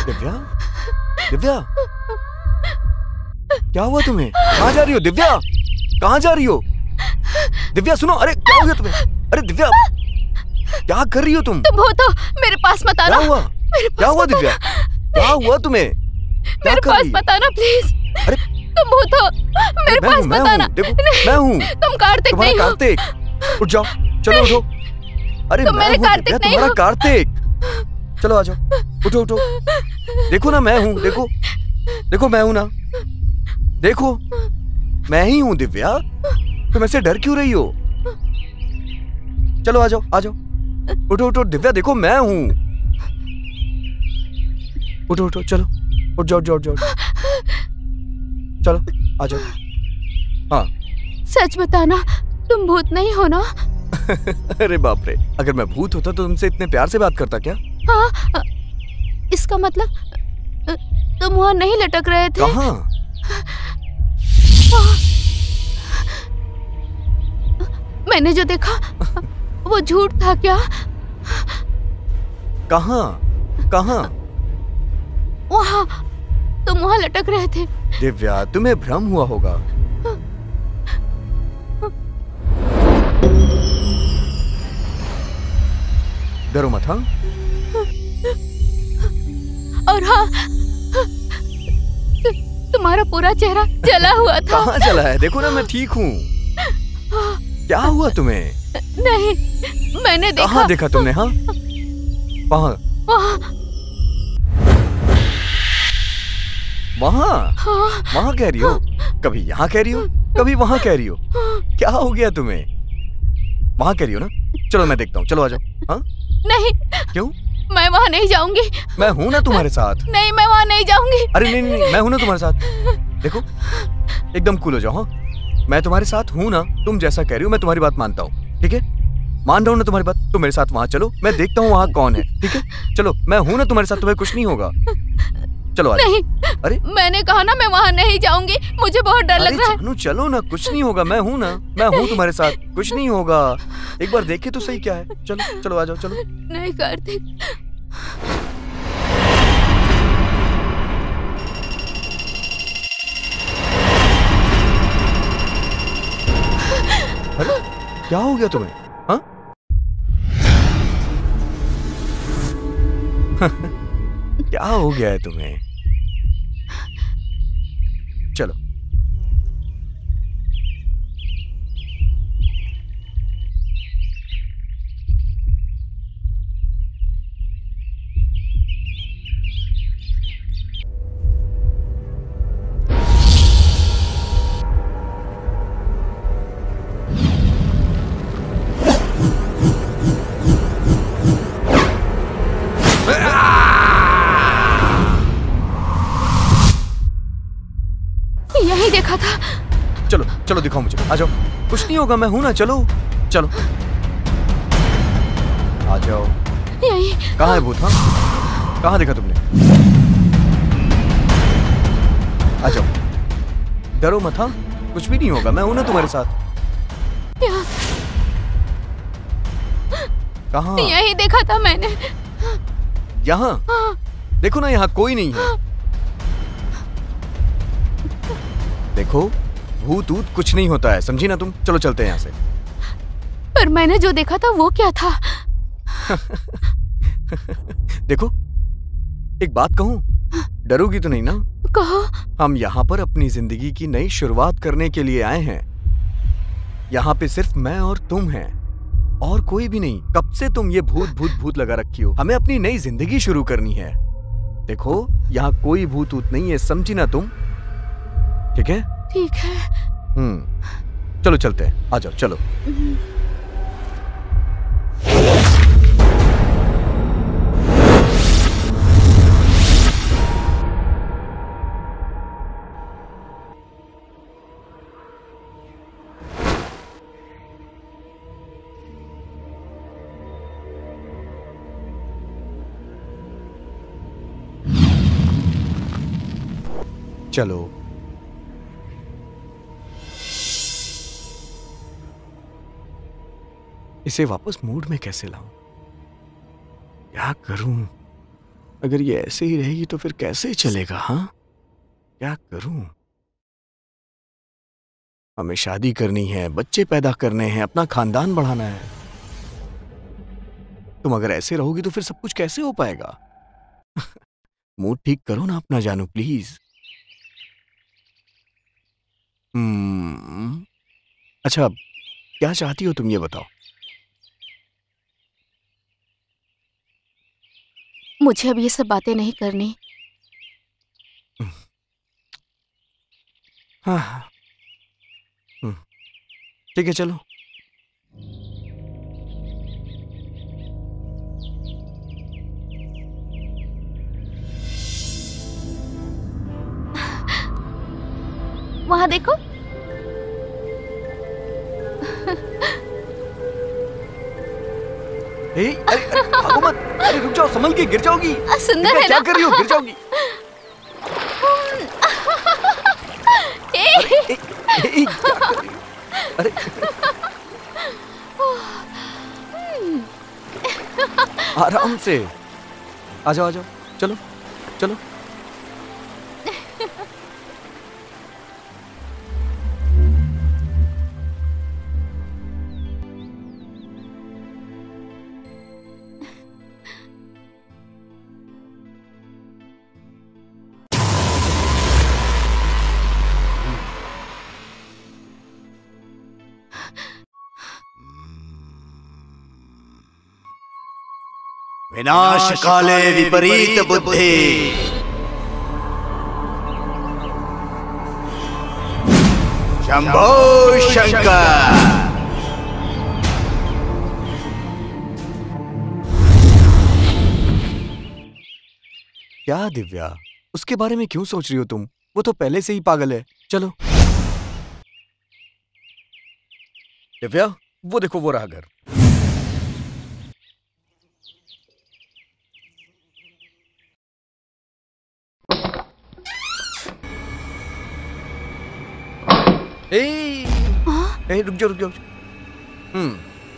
दिव्या, दिव्या, क्या हुआ तुम्हें? कहाँ जा रही हो दिव्या? कहाँ जा रही हो? दिव्या सुनो, अरे क्या हो गया तुम्हें? अरे दिव्या, क्या कर रही हो तुम? तुम हो तो मेरे पास मत आना। क्या हुआ? क्या हुआ दिव्या? क्या हुआ तुम्हें? मेरे पास मत आना प्लीज। अरे तुम हो तो मेरे पास मत आना। मैं हूँ। तुम कार्तिक नहीं हो। कार्तिक, उठ जाओ, चलो उठो। अरे तुम मेरे कार्तिक नहीं हो। तुम्हारा कार्तिक। चलो आ जाओ, उठो उठो। देखो ना मैं हूँ, देखो देखो मैं हूँ ना, देखो मैं ही हूँ दिव्या। तुम ऐसे डर क्यों रही हो? चलो आ जाओ, आ जाओ, उठो उठो दिव्या, देखो मैं हूँ। उठो उठो, चलो उठ जाओ, उठ जाओ, उठ जाओ, चलो आ जाओ। हाँ सच बताना, तुम भूत नहीं हो ना? अरे बाप रे, अगर मैं भूत होता तो तुमसे इतने प्यार से बात करता क्या? हाँ, इसका मतलब तुम वहाँ नहीं लटक रहे थे? कहाँ? मैंने जो देखा वो झूठ था क्या? कहाँ? कहाँ? वहाँ, तुम वहाँ लटक रहे थे। दिव्या, तुम्हें भ्रम हुआ होगा। डरो मत। हाँ और हाँ, तुम्हारा पूरा चेहरा जला हुआ था। कहाँ जला है? देखो ना मैं ठीक हूँ। क्या हुआ तुम्हें? नहीं, मैंने देखा। कहाँ देखा तुमने? हाँ वहाँ वहाँ वहाँ कह रही हो? कभी यहाँ कह रही हो, कभी वहाँ कह रही हो। क्या हो गया तुम्हें? वहाँ कह रही हो ना? चलो मैं देखता हूँ, चलो आ जाओ। हाँ नहीं। क्यों? मैं वहाँ नहीं जाऊंगी। मैं हूँ ना तुम्हारे साथ। नहीं, मैं वहाँ नहीं जाऊंगी। अरे नहीं नहीं, मैं हूँ ना तुम्हारे साथ। देखो एकदम कूल हो जाओ। हाँ मैं तुम्हारे साथ हूँ ना, तुम जैसा कह रही हो मैं तुम्हारी बात मानता हूँ। ठीक है, मान रहा हूँ ना तुम्हारी बात। तुम मेरे साथ वहाँ चलो, मैं देखता हूँ वहाँ कौन है। ठीक है चलो, मैं हूँ ना तुम्हारे साथ, तुम्हें कुछ नहीं होगा। चलो नहीं। अरे मैंने कहा ना मैं वहाँ नहीं जाऊंगी, मुझे बहुत डर लग रहा है। जानू चलो ना, कुछ नहीं होगा। मैं हूँ ना, मैं हूँ तुम्हारे साथ, कुछ नहीं होगा। एक बार देखे तो सही क्या है। चलो चलो आ जाओ, चलो। नहीं कार्तिक। अरे क्या हो गया तुम्हें? हाँ क्या हो गया है तुम्हें? चलो यही देखा था। चलो चलो दिखाओ मुझे, आ जाओ। कुछ नहीं होगा, मैं हूं ना। चलो चलो आ जाओ। यही। कहाँ है भूत? हाँ कहाँ देखा तुमने? आ जाओ, डरो मत। हाँ कुछ भी नहीं होगा, मैं हूं ना तुम्हारे साथ। कहाँ? यही देखा था मैंने। यहाँ देखो ना, यहाँ कोई नहीं है। देखो भूत ऊत कुछ नहीं होता है, समझी ना तुम? चलो चलते हैं यहाँ से। पर मैंने जो देखा था वो क्या था? देखो एक बात कहूं, डरोगी तो नहीं ना? कहो। हम यहाँ पर अपनी जिंदगी की नई शुरुआत करने के लिए आए हैं। यहाँ पे सिर्फ मैं और तुम हैं और कोई भी नहीं। कब से तुम ये भूत भूत भूत लगा रखी हो? हमें अपनी नई जिंदगी शुरू करनी है। देखो यहाँ कोई भूत ऊत नहीं है, समझी ना तुम? ठीक है? ठीक है। चलो चलते हैं, आ जाओ चलो। चलो इसे वापस मूड में कैसे लाऊं? क्या करूं? अगर ये ऐसे ही रहेगी तो फिर कैसे चलेगा? हाँ, क्या करूं? हमें शादी करनी है, बच्चे पैदा करने हैं, अपना खानदान बढ़ाना है। तुम अगर ऐसे रहोगी तो फिर सब कुछ कैसे हो पाएगा? मूड ठीक करो ना अपना जानू प्लीज। अच्छा क्या चाहती हो तुम, ये बताओ। मुझे अब ये सब बातें नहीं करनी। हाँ ठीक है चलो। वहां देखो। अरे भागो मत, अरे रुक जाओ, संभल के, गिर जाओगी। सुंदर है ना? क्या कर रही हो? गिर जाओगी। अरे आराम से आ जाओ, आ जाओ, चलो चलो। विनाश काले विपरीत बुद्धि, शंभो शंकर। क्या दिव्या, उसके बारे में क्यों सोच रही हो तुम? वो तो पहले से ही पागल है। चलो दिव्या, वो देखो वो रहा घर। रुक जाओ रुक जाओ।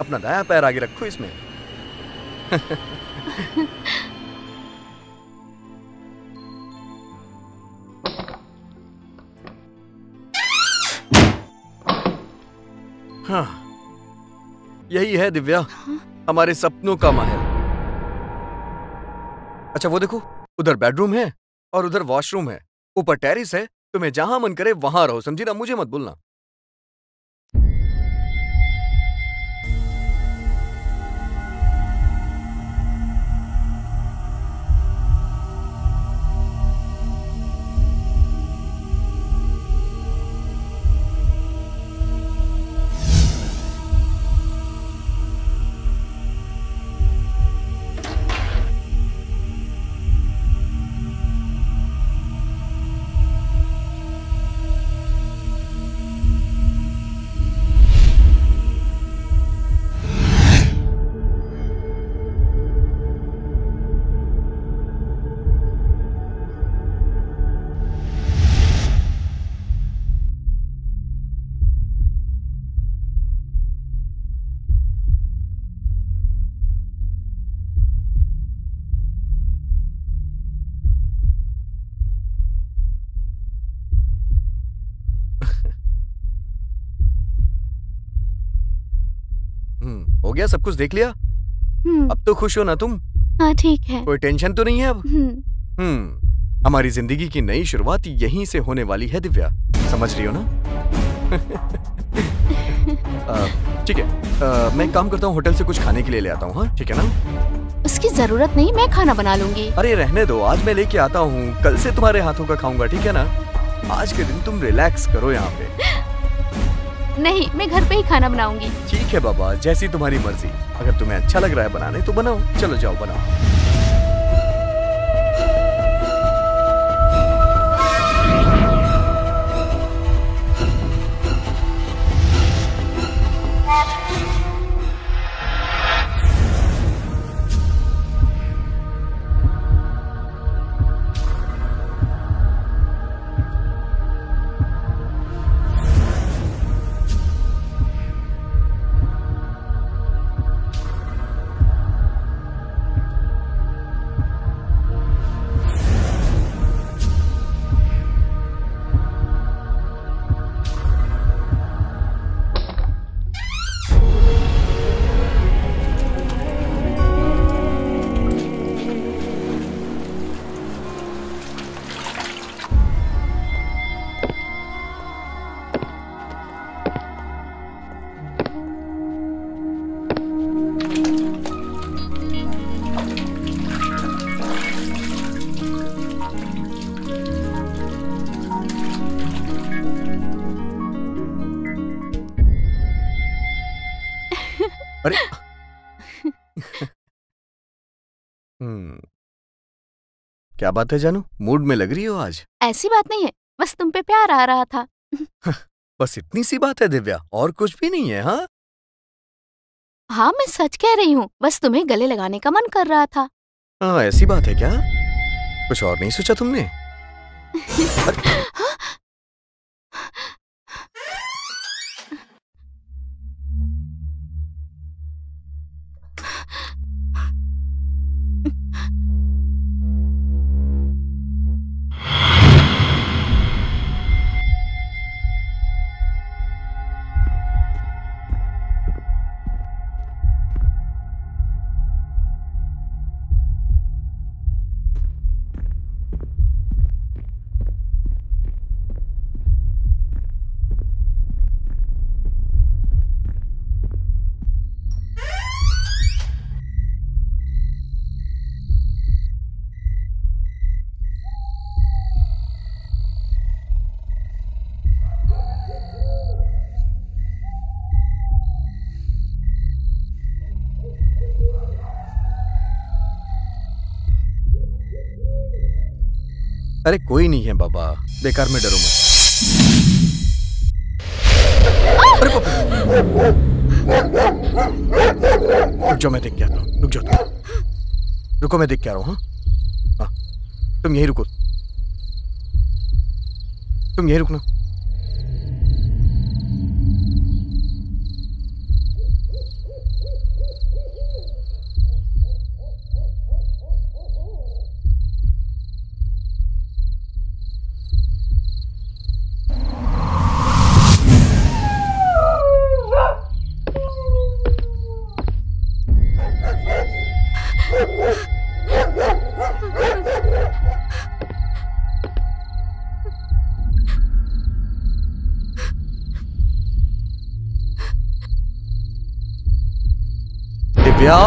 अपना दायां पैर आगे रखो इसमें। हाँ, यही है दिव्या, हमारे सपनों का महल। अच्छा वो देखो, उधर बेडरूम है और उधर वॉशरूम है, ऊपर टेरिस है। तुम्हें जहां मन करे वहां रहो, समझी ना? मुझे मत बोलना। हो गया, सब कुछ देख लिया? अब तो खुश हो ना तुम? हाँ ठीक है। कोई टेंशन तो नहीं है अब? हमारी जिंदगी की नई शुरुआत यहीं से होने वाली है दिव्या, समझ रही हो ना? ठीक है, मैं एक काम करता हूँ, होटल से कुछ खाने के लिए ले आता हूँ। हाँ ठीक है ना? उसकी जरूरत नहीं, मैं खाना बना लूंगी। अरे रहने दो, आज मैं लेके आता हूँ, कल से तुम्हारे हाथों का खाऊंगा, ठीक है ना? आज के दिन तुम रिलैक्स करो यहाँ पे। नहीं, मैं घर पे ही खाना बनाऊंगी। ठीक है बाबा, जैसी तुम्हारी मर्जी। अगर तुम्हें अच्छा लग रहा है बनाने तो बनाओ, चलो जाओ बनाओ। अरे क्या बात है जानू, मूड में लग रही हो आज? ऐसी बात नहीं है, बस तुम पे प्यार आ रहा था। बस इतनी सी बात है दिव्या, और कुछ भी नहीं है? हाँ हाँ, मैं सच कह रही हूँ, बस तुम्हें गले लगाने का मन कर रहा था। हाँ ऐसी बात है क्या? कुछ और नहीं सोचा तुमने? अरे कोई नहीं है बाबा, बेकार में डरो मत। अरे रुक जाओ, मैं देख के आता हूँ। रुक जाओ तुम, रुको मैं देख के आ रहा हूँ। हाँ तुम यहीं रुको, तुम यहीं रुकना। दिव्या,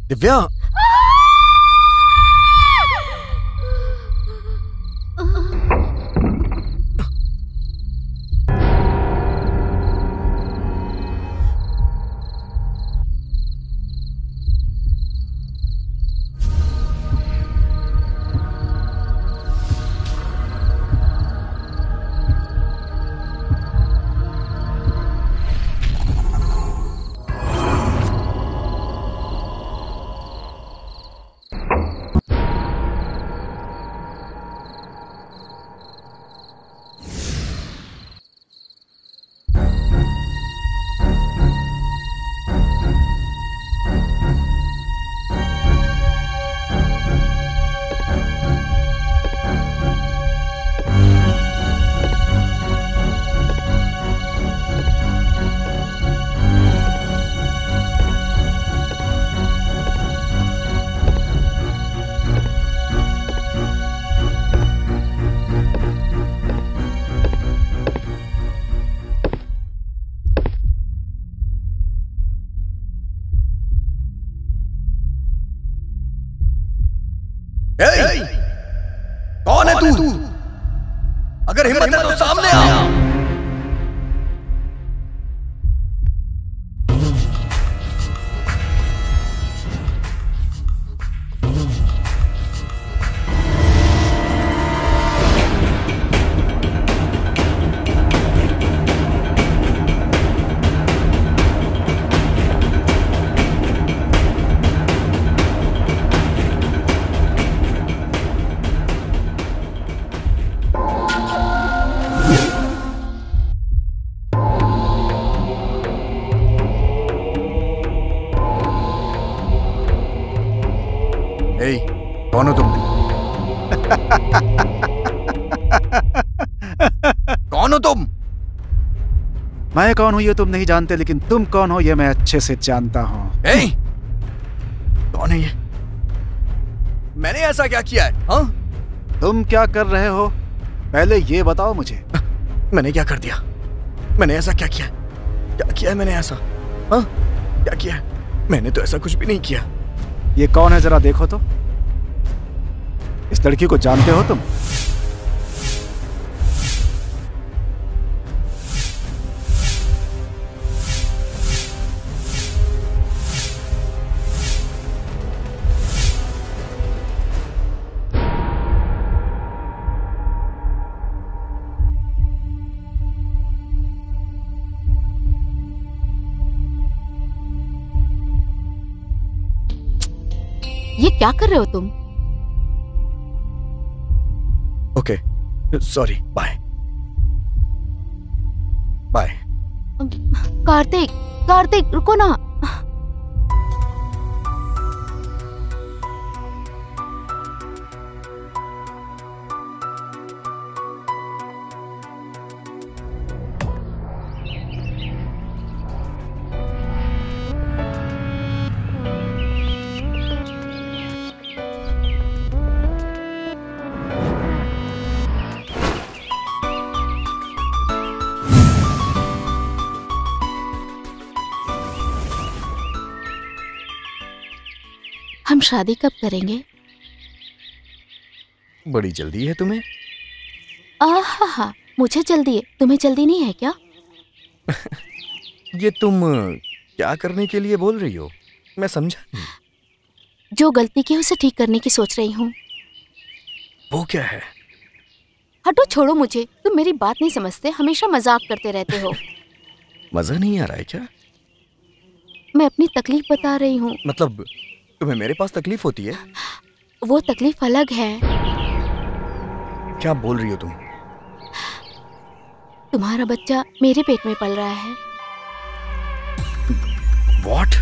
दिव्या, कौन है तू? अगर हिम्मत है तो सामने आ। कौन हो तुम? कौन हो तुम? मैं कौन हूं ये तुम नहीं जानते, लेकिन तुम कौन हो ये मैं अच्छे से जानता हूं। कौन है ये? मैंने ऐसा क्या किया है? हाँ? तुम क्या कर रहे हो पहले ये बताओ मुझे। मैंने क्या कर दिया? मैंने ऐसा क्या किया? क्या किया है मैंने ऐसा? हाँ? क्या किया है? मैंने तो ऐसा कुछ भी नहीं किया। ये कौन है जरा देखो तो। इस लड़की को जानते हो तुम? ये क्या कर रहे हो तुम? Okay, sorry, bye bye. Kartik, Kartik रुको ना। हम शादी कब करेंगे? बड़ी जल्दी है तुम्हें? आहा, मुझे जल्दी है, तुम्हें जल्दी नहीं है क्या? ये तुम क्या करने के लिए बोल रही हो? मैं समझा नहीं। जो गलती की उसे ठीक करने की सोच रही हूँ। वो क्या है? हटो, छोड़ो मुझे। तुम मेरी बात नहीं समझते, हमेशा मजाक करते रहते हो। मजा नहीं आ रहा है क्या? मैं अपनी तकलीफ बता रही हूँ। मतलब तुम्हें मेरे पास तकलीफ होती है? वो तकलीफ अलग है। क्या बोल रही हो तुम? तुम्हारा बच्चा मेरे पेट में पल रहा है। What?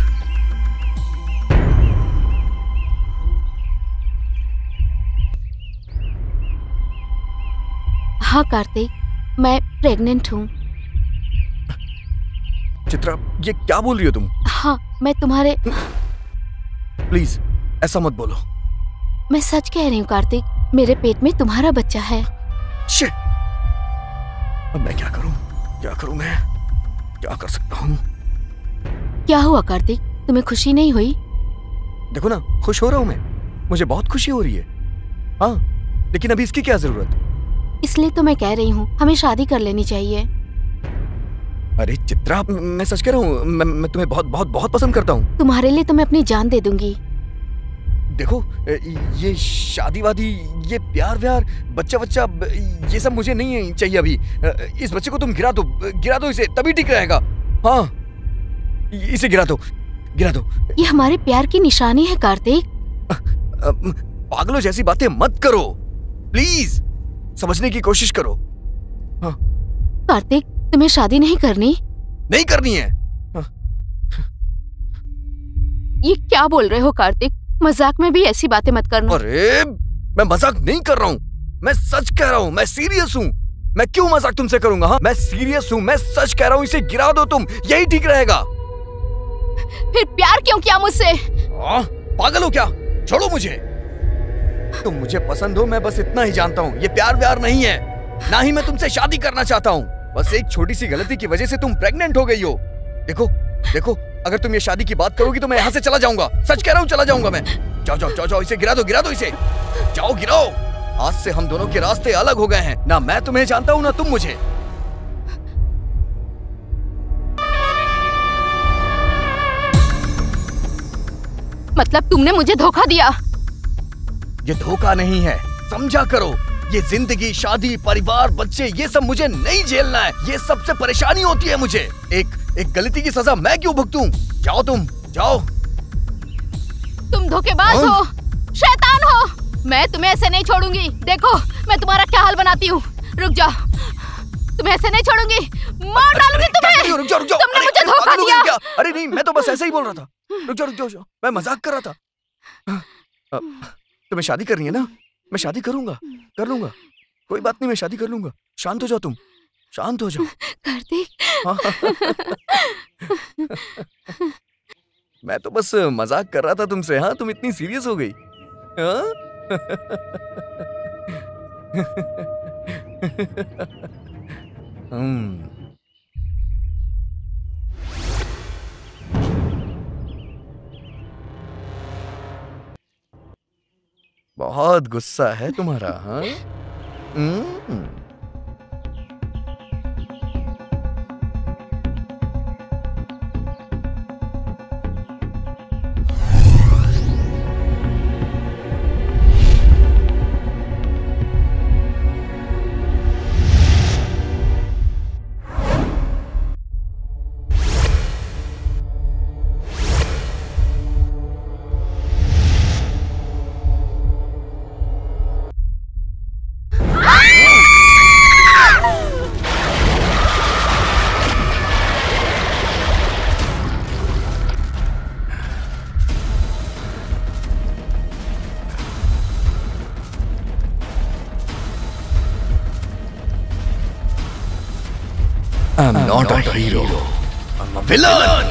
हाँ कार्तिक, मैं प्रेग्नेंट हूँ। चित्रा, ये क्या बोल रही हो तुम? हाँ, मैं तुम्हारे... प्लीज ऐसा मत बोलो। मैं सच कह रही हूँ कार्तिक, मेरे पेट में तुम्हारा बच्चा है। शिट! अब मैं क्या करूं? क्या करूं मैं? क्या कर सकता हूं? क्या हुआ कार्तिक, तुम्हें खुशी नहीं हुई? देखो ना, खुश हो रहा हूं मैं। मुझे बहुत खुशी हो रही है। हाँ, लेकिन अभी इसकी क्या जरूरत? इसलिए तो मैं कह रही हूँ हमें शादी कर लेनी चाहिए। अरे चित्रा, मैं सच कह रहा हूँ, मैं तुम्हें बहुत बहुत बहुत पसंद करता हूँ। तुम्हारे लिए तो मैं अपनी जान दे दूंगी। देखो, ये शादी वादी, ये प्यार व्यार, बच्चा बच्चा, ये सब मुझे नहीं चाहिए अभी। इस बच्चे को तुम गिरा दो इसे, तभी ठीक रहेगा। हाँ, इसे गिरा दो। ये हमारे प्यार की निशानी है कार्तिक। पागलों जैसी बातें मत करो, प्लीज समझने की कोशिश करो। हाँ। कार्तिक, तुम्हें शादी नहीं करनी? नहीं करनी है। ये क्या बोल रहे हो कार्तिक? मजाक में भी ऐसी बातें मत करना। अरे मैं मजाक नहीं कर रहा हूँ, मैं सच कह रहा हूँ, मैं सीरियस हूँ। मैं क्यों मजाक तुमसे करूंगा? हाँ, मैं सीरियस हूँ, मैं सच कह रहा हूँ। इसे गिरा दो तुम, यही ठीक रहेगा। फिर प्यार क्यों किया मुझसे? पागल हो क्या? छोड़ो मुझे। तुम मुझे पसंद हो, मैं बस इतना ही जानता हूँ। ये प्यार व्यार नहीं है, ना ही मैं तुमसे शादी करना चाहता हूँ। बस एक छोटी सी गलती की वजह से तुम प्रेग्नेंट हो गई हो। देखो, अगर तुम ये शादी की बात करोगी तो मैं यहाँ से चला जाऊंगा। सच कह रहा हूँ, चला जाऊंगा मैं। जाओ जाओ जाओ जाओ, इसे गिरा दो इसे। जाओ गिराओ। आज से हम दोनों के रास्ते अलग हो गए हैं। ना मैं तुम्हें जानता हूं ना तुम मुझे। मतलब तुमने मुझे धोखा दिया? ये धोखा नहीं है, समझा करो। ये जिंदगी, शादी, परिवार, बच्चे, ये सब मुझे नहीं झेलना है। ये सबसे परेशानी होती है मुझे। एक गलती की सजा मैं क्यों भुगतूं? जाओ तुम, जाओ। तुम धोखेबाज हो, शैतान हो। मैं तुम्हें ऐसे नहीं छोड़ूंगी। देखो मैं तुम्हारा क्या हाल बनाती हूँ। रुक जाओ, तुम्हें ऐसे नहीं छोड़ूंगी। मार डालूंगी तुम्हें। रुक जाओ। तुमने मुझे धोखा दिया। अरे नहीं, मैं तो बस ऐसे ही बोल रहा था। रुक जाओ, मैं मजाक कर रहा था। तुम्हें शादी करनी है ना? मैं शादी करूंगा, कर लूंगा। कोई बात नहीं, मैं शादी कर लूंगा। शांत हो जाओ तुम, शांत हो जाओ। कार्तिक। मैं तो बस मजाक कर रहा था तुमसे। हाँ, तुम इतनी सीरियस हो गई। हाँ? बहुत गुस्सा है तुम्हारा। हाँ? I'm not a hero. I'm a villain.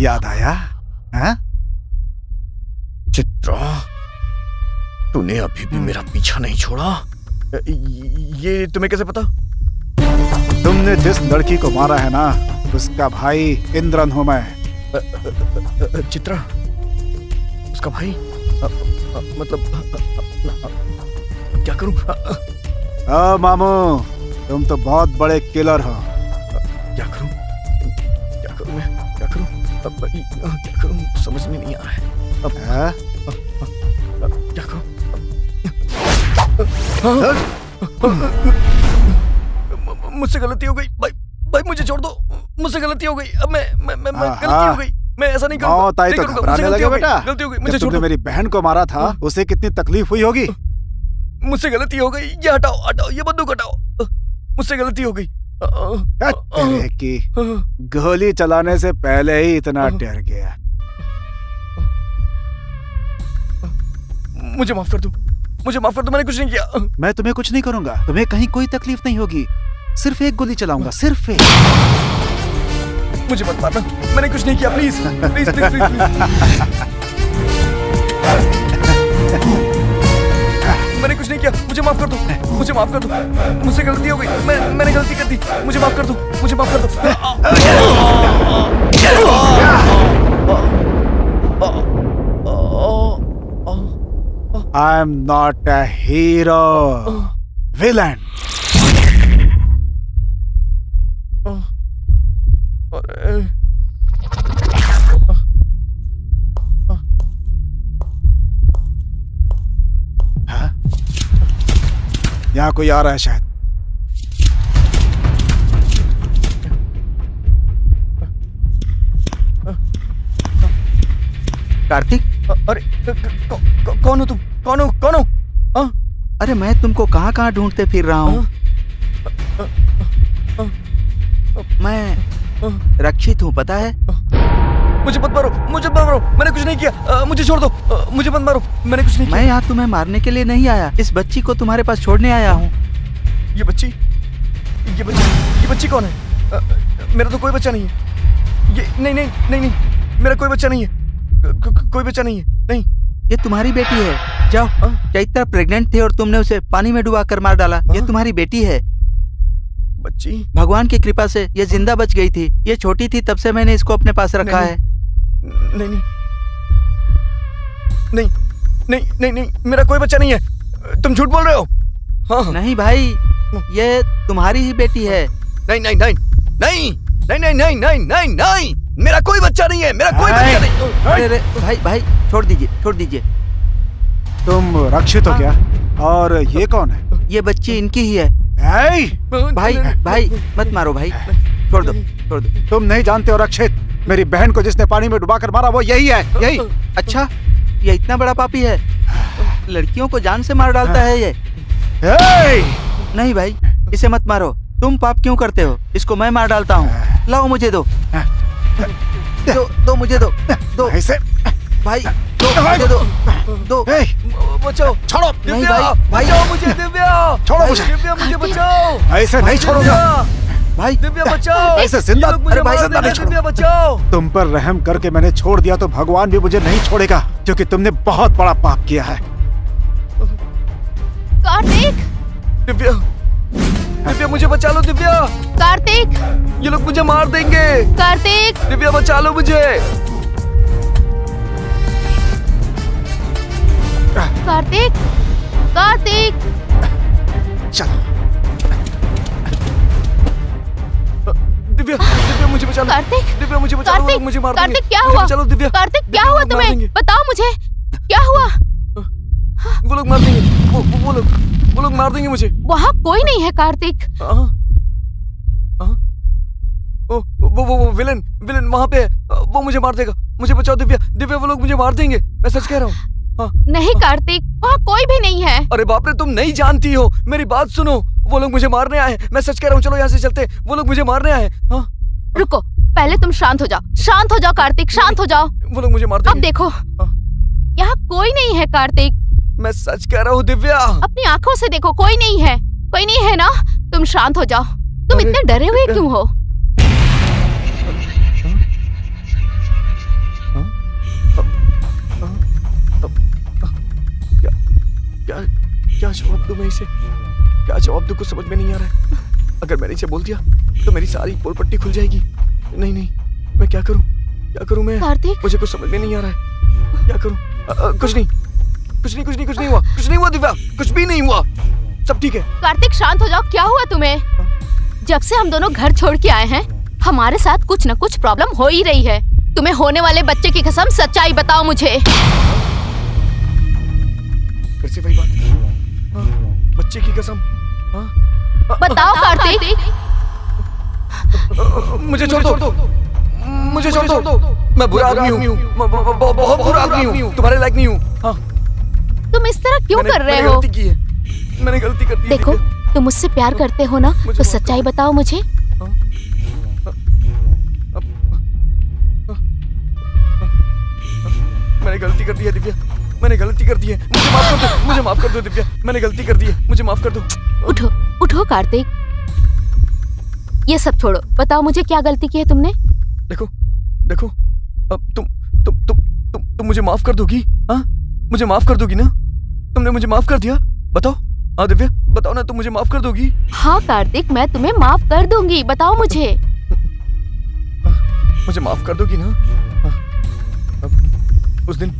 याद आया? हाँ? चित्रा, तूने अभी भी मेरा पीछा नहीं छोड़ा। ये तुम्हें कैसे पता? तुमने जिस लड़की को मारा है ना, उसका भाई इंद्रन हूं मैं। चित्रा, उसका भाई? मतलब क्या करूं? मामू, तुम तो बहुत बड़े किलर हो। क्या करूं मैं? क्या करूं? समझ में नहीं आ रहा है। क्या करूं? मुझसे गलती हो गई भाई, मुझे छोड़ दो। मुझसे गलती हो गई। अब मैं गलती हो गई। मैं ऐसा नहीं करूंगा। मौत आई तो घबराने लगे बेटा। गलती हो गई, मुझे छोड़ दो। मेरी बहन को मारा था, उसे कितनी तकलीफ हुई होगी। मुझसे गलती हो गई। ये हटाओ, ये बंदूक हटाओ। मुझसे गलती हो गई। तेरे की गोली चलाने से पहले ही इतना डर गया। मुझे माफ कर दो, मैंने कुछ नहीं किया। मैं तुम्हें कुछ नहीं करूंगा। तुम्हें कहीं कोई तकलीफ नहीं होगी। सिर्फ एक गोली चलाऊंगा, सिर्फ एक। मुझे मत मारना, मैंने कुछ नहीं किया। Please please please please. मैंने कुछ नहीं किया। मुझे माफ कर दो। मुझसे गलती हो गई। मैंने गलती कर दी। मुझे माफ कर दो। I am not a hero, villain. हाँ? यहाँ कोई आ रहा है शायद। कार्तिक, अरे कौन हो तुम? कौन हो? अरे मैं तुमको कहाँ ढूंढते फिर रहा हूँ। मैं रक्षित हूँ, पता है? मुझे मत मारो, मुझे मत मारो, मैंने कुछ नहीं किया, मुझे छोड़ दो, मुझे मत मारो, मैंने कुछ नहीं किया। मैं यहाँ तुम्हें मारने के लिए नहीं आया, इस बच्ची को तुम्हारे पास छोड़ने आया हूँ। ये बच्ची कौन है? मेरा तो कोई बच्चा नहीं है। ये नहीं, मेरा कोई बच्चा नहीं है, कोई बच्चा नहीं है, नहीं। ये तुम्हारी बेटी है। जाओ, चैत्रा प्रेग्नेंट थी और तुमने उसे पानी में डुबा कर मार डाला। ये तुम्हारी बेटी है। बच्ची? भगवान की कृपा से ये जिंदा बच गई थी। ये छोटी थी तब से मैंने इसको अपने पास रखा है। नहीं, मेरा कोई बच्चा नहीं है, तुम झूठ बोल रहे हो। हाँ। नहीं भाई, ये तुम्हारी ही बेटी है। नहीं, मेरा कोई बच्चा नहीं है, मेरा कोई बच्चा नहीं। अरे भाई, छोड़ दीजिए। तुम रक्षित हो क्या? और ये कौन है? ये बच्ची इनकी ही है। भाई मत मारो भाई, छोड़ दो। तुम नहीं जानते हो रक्षित, मेरी बहन को जिसने पानी में डुबाकर मारा वो यही है, यही। अच्छा, ये इतना बड़ा पापी है, लड़कियों को जान से मार डालता है ये। नहीं भाई, इसे मत मारो। तुम पाप क्यों करते हो? इसको मैं मार डालता हूँ। लाओ मुझे दो मुझे दो ऐसे भाई, दो बचाओ, छोड़ो नहीं भाई, बचाओ मुझे, दिव्या छोड़ो मुझे, दिव्या मुझे बचाओ, ऐसे नहीं छोड़ूंगा भाई, दिव्या बचाओ, ऐसे जिंदा नहीं, दिव्या बचाओ। तुम पर रहम करके मैंने छोड़ दिया तो भगवान भी मुझे नहीं छोड़ेगा, क्योंकि तुमने बहुत बड़ा पाप किया है। कार्तिक! दिव्या मुझे बचा लो, दिव्या। कार्तिक! ये लोग मुझे मार देंगे। कार्तिक! दिव्या बचा लो मुझे। कार्तिक! चलो दिव्या मुझे बचा लो। कार्तिक! दिव्या मुझे बचा लो, मुझे मार देंगे। कार्तिक क्या हुआ? चलो दिव्या। कार्तिक क्या हुआ तुम्हें? बताओ मुझे, क्या हुआ? वो लोग मार देंगे, वो लोग मार देंगे मुझे। वहाँ कोई नहीं है कार्तिक। वो विलन वहाँ पे है, वो मुझे मार देगा। मुझे बचाओ दिव्या, वो लोग मुझे मार देंगे, मैं सच कह रहा हूँ। नहीं कार्तिक, वहाँ कोई भी नहीं है। अरे बाप रे, तुम नहीं जानती हो, मेरी बात सुनो। वो लोग मुझे मारने आए हैं, मैं सच कह रहा हूँ। चलो यहाँ से चलते, वो लोग मुझे मारने आए हैं। रुको, पहले तुम शांत हो जाओ कार्तिक, शांत हो जाओ। वो लोग मुझे मार देंगे। अब देखो, यहाँ कोई नहीं है कार्तिक। मैं सच कह रहा हूँ दिव्या। अपनी आंखों से देखो, कोई नहीं है ना। तुम शांत हो जाओ। तुम इतने डरे हुए क्यों हो? क्या जवाब दूं मैं इसे? क्या जवाब दूं, कुछ समझ में नहीं आ रहा है। अगर मैंने इसे बोल दिया तो मेरी सारी पोल पट्टी खुल जाएगी। नहीं, मैं क्या करूं मैं? कार्तिक, मुझे कुछ समझ में नहीं आ रहा है, क्या करूं? कुछ नहीं हुआ दिव्या, कुछ भी नहीं हुआ, सब ठीक है। कार्तिक शांत हो जाओ। क्या हुआ तुम्हें? जब से हम दोनों घर छोड़ के आए हैं, हमारे साथ कुछ न कुछ प्रॉब्लम हो ही रही है। तुम्हें होने वाले बच्चे की कसम, सच्चाई बताओ मुझे। फिर से वही बात। बच्चे की कसम? बताओ कार्तिक। मुझे छोड़ दो, मैं बुरा आदमी हूँ, बहुत बुरा आदमी हूँ, तुम्हारे लायक नहीं हूँ। तुम इस तरह क्यों कर रहे हो? मैंने गलती कर दी। देखो, तुम मुझसे प्यार करते हो ना, तो सच्चाई बताओ मुझे। मैंने गलती कर दी है दिव्या, मैंने गलती कर दी है, मुझे माफ कर दो दिव्या, मैंने गलती कर दी है, मुझे माफ कर दो। उठो कार्तिक, ये सब छोड़ो, बताओ मुझे क्या गलती की है तुमने? देखो, अब तुम मुझे माफ कर दोगी? हाँ, मुझे माफ कर दोगी ना? तुमने मुझे माफ कर दिया, बताओ। हाँ दिव्या, बताओ ना, तुम मुझे माफ कर दोगी? हाँ कार्तिक, मैं तुम्हें माफ कर दूंगी, बताओ मुझे। मुझे माफ कर दोगी ना? उस दिन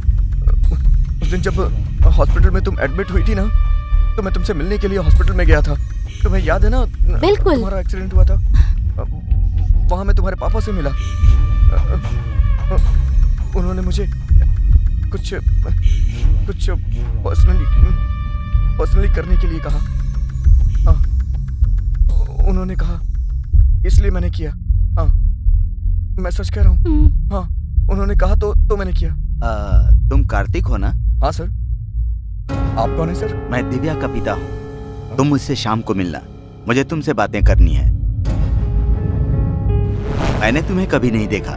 जब हॉस्पिटल में तुम एडमिट हुई थी ना, तो मैं तुमसे मिलने के लिए हॉस्पिटल में गया था। तुम्हें याद है ना? बिल्कुल। तुम्हारा एक्सीडेंट हुआ था, वहां मैं तुम्हारे पापा से मिला। उन्होंने मुझे कुछ पर्सनली करने के लिए कहा। हाँ, उन्होंने कहा, इसलिए मैंने किया। हाँ, मैं सच कह रहा हूँ। हाँ, उन्होंने कहा तो मैंने किया। तुम कार्तिक हो ना? हाँ सर। आप कौन है सर? मैं दिव्या का पिता हूँ। तुम मुझसे शाम को मिलना, मुझे तुमसे बातें करनी है। मैंने तुम्हें कभी नहीं देखा,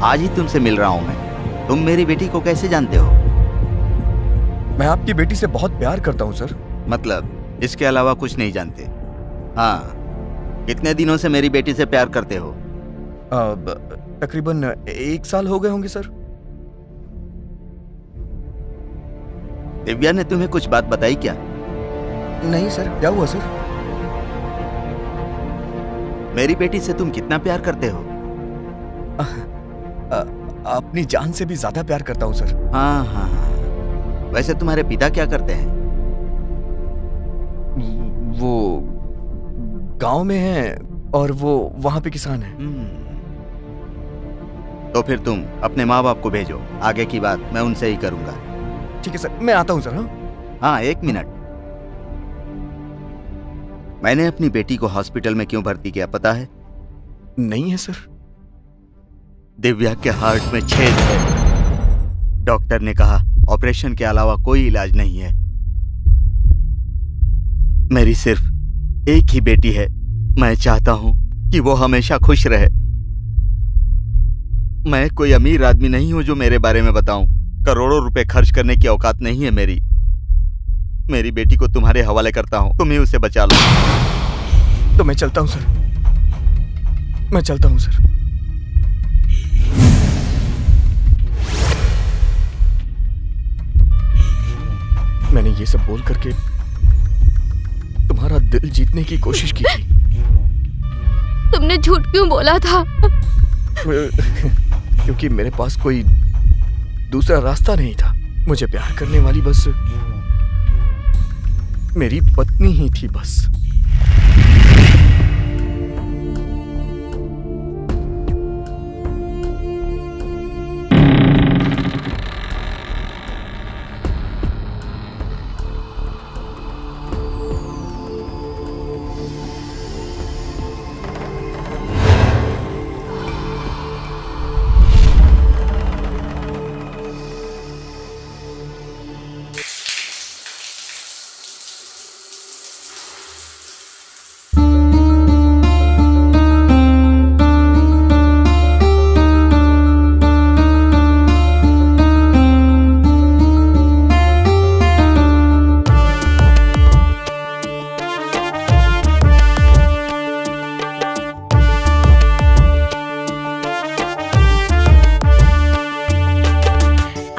आज ही तुमसे मिल रहा हूं मैं। तुम मेरी बेटी को कैसे जानते हो? मैं आपकी बेटी से बहुत प्यार करता हूं सर। मतलब इसके अलावा कुछ नहीं जानते? हाँ, कितने दिनों से मेरी बेटी से प्यार करते हो? तकरीबन 1 साल हो गए होंगे सर। दिव्या ने तुम्हें कुछ बात बताई क्या? नहीं सर, क्या हुआ सर? मेरी बेटी से तुम कितना प्यार करते हो? अपनी जान से भी ज्यादा प्यार करता हूं सर। हाँ हाँ हाँ। वैसे तुम्हारे पिता क्या करते हैं? वो गांव में हैं और वो वहां पे किसान हैं। तो फिर तुम अपने माँ बाप को भेजो, आगे की बात मैं उनसे ही करूंगा। ठीक है सर, मैं आता हूं सर। हाँ 1 मिनट। मैंने अपनी बेटी को हॉस्पिटल में क्यों भर्ती किया पता है? नहीं है सर। दिव्या के हार्ट में छेद है। डॉक्टर ने कहा ऑपरेशन के अलावा कोई इलाज नहीं है। मेरी सिर्फ एक ही बेटी है। मैं चाहता हूं कि वो हमेशा खुश रहे। मैं कोई अमीर आदमी नहीं हूं जो मेरे बारे में बताऊं। करोड़ों रुपए खर्च करने की औकात नहीं है मेरी। मेरी बेटी को तुम्हारे हवाले करता हूं, तुम ही उसे बचा लो। तो मैं चलता हूं सर, मैं चलता हूं सर। मैंने ये सब बोल करके तुम्हारा दिल जीतने की कोशिश की थी। तुमने झूठ क्यों बोला था? क्योंकि मेरे पास कोई दूसरा रास्ता नहीं था। मुझे प्यार करने वाली बस मेरी पत्नी ही थी बस।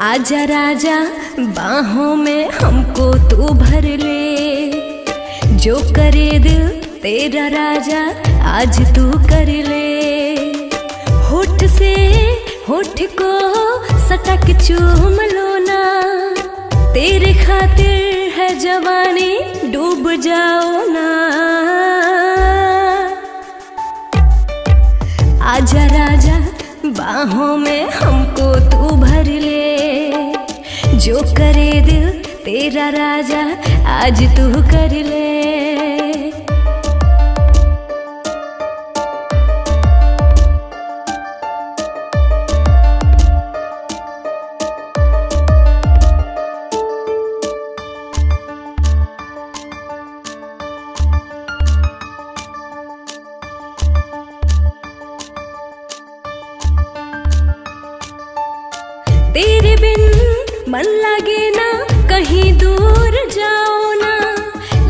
आजा राजा बाहों में हमको तू भर ले, जो करे दिल तेरा राजा आज तू कर ले। होठ से होठ को सटक चूम लो ना, तेरे खातिर है जवानी डूब जाओ ना। आजा राजा बाहों में हमको तू भर ले, जो करे दिल तेरा राजा आज तू कर ले। तेरे बिन मन लगे ना, कहीं दूर जाओ ना,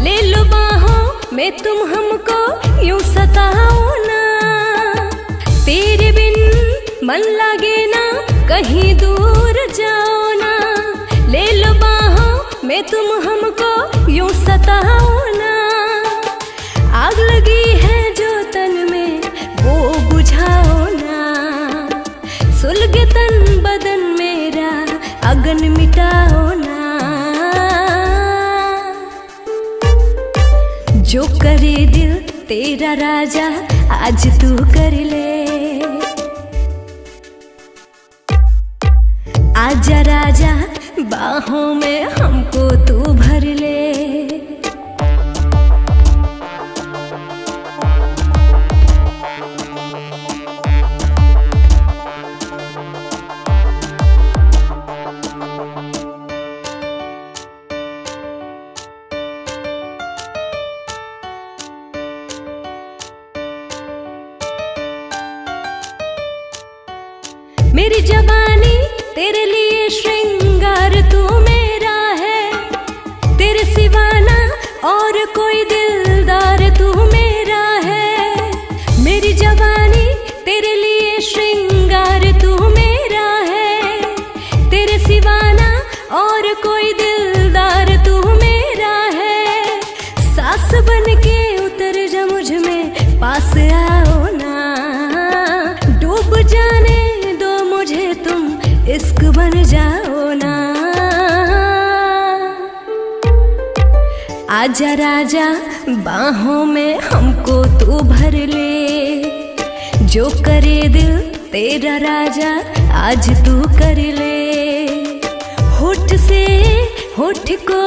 ले लो बाहों में तुम हमको यूं सताओ ना। तेरे बिन मन लगे ना, कहीं दूर जाओ ना, ले लो बाहों में तुम हमको यूं सताओ ना। आग लगी है जो तन में वो बुझाओ ना, सुलगे तन बदन मेरा अगन मिटाओ ना। जो करे दिल तेरा राजा आज तू कर ले। आजा राजा बाहों में हमको तू भर ले। और कोई दिलदार तू मेरा है। मेरी जवानी तेरे लिए श्रृंगार तू मेरा है। तेरे सिवाना और कोई दिलदार तू मेरा है। सास बन के उतर जा मुझ में, पास आओ ना। डूब जाने दो मुझे तुम, इश्क बन जाओ ना। आजा राजा बाहों में हमको तू भर ले। जो करे दिल तेरा राजा आज तू कर ले। होठ से होठ को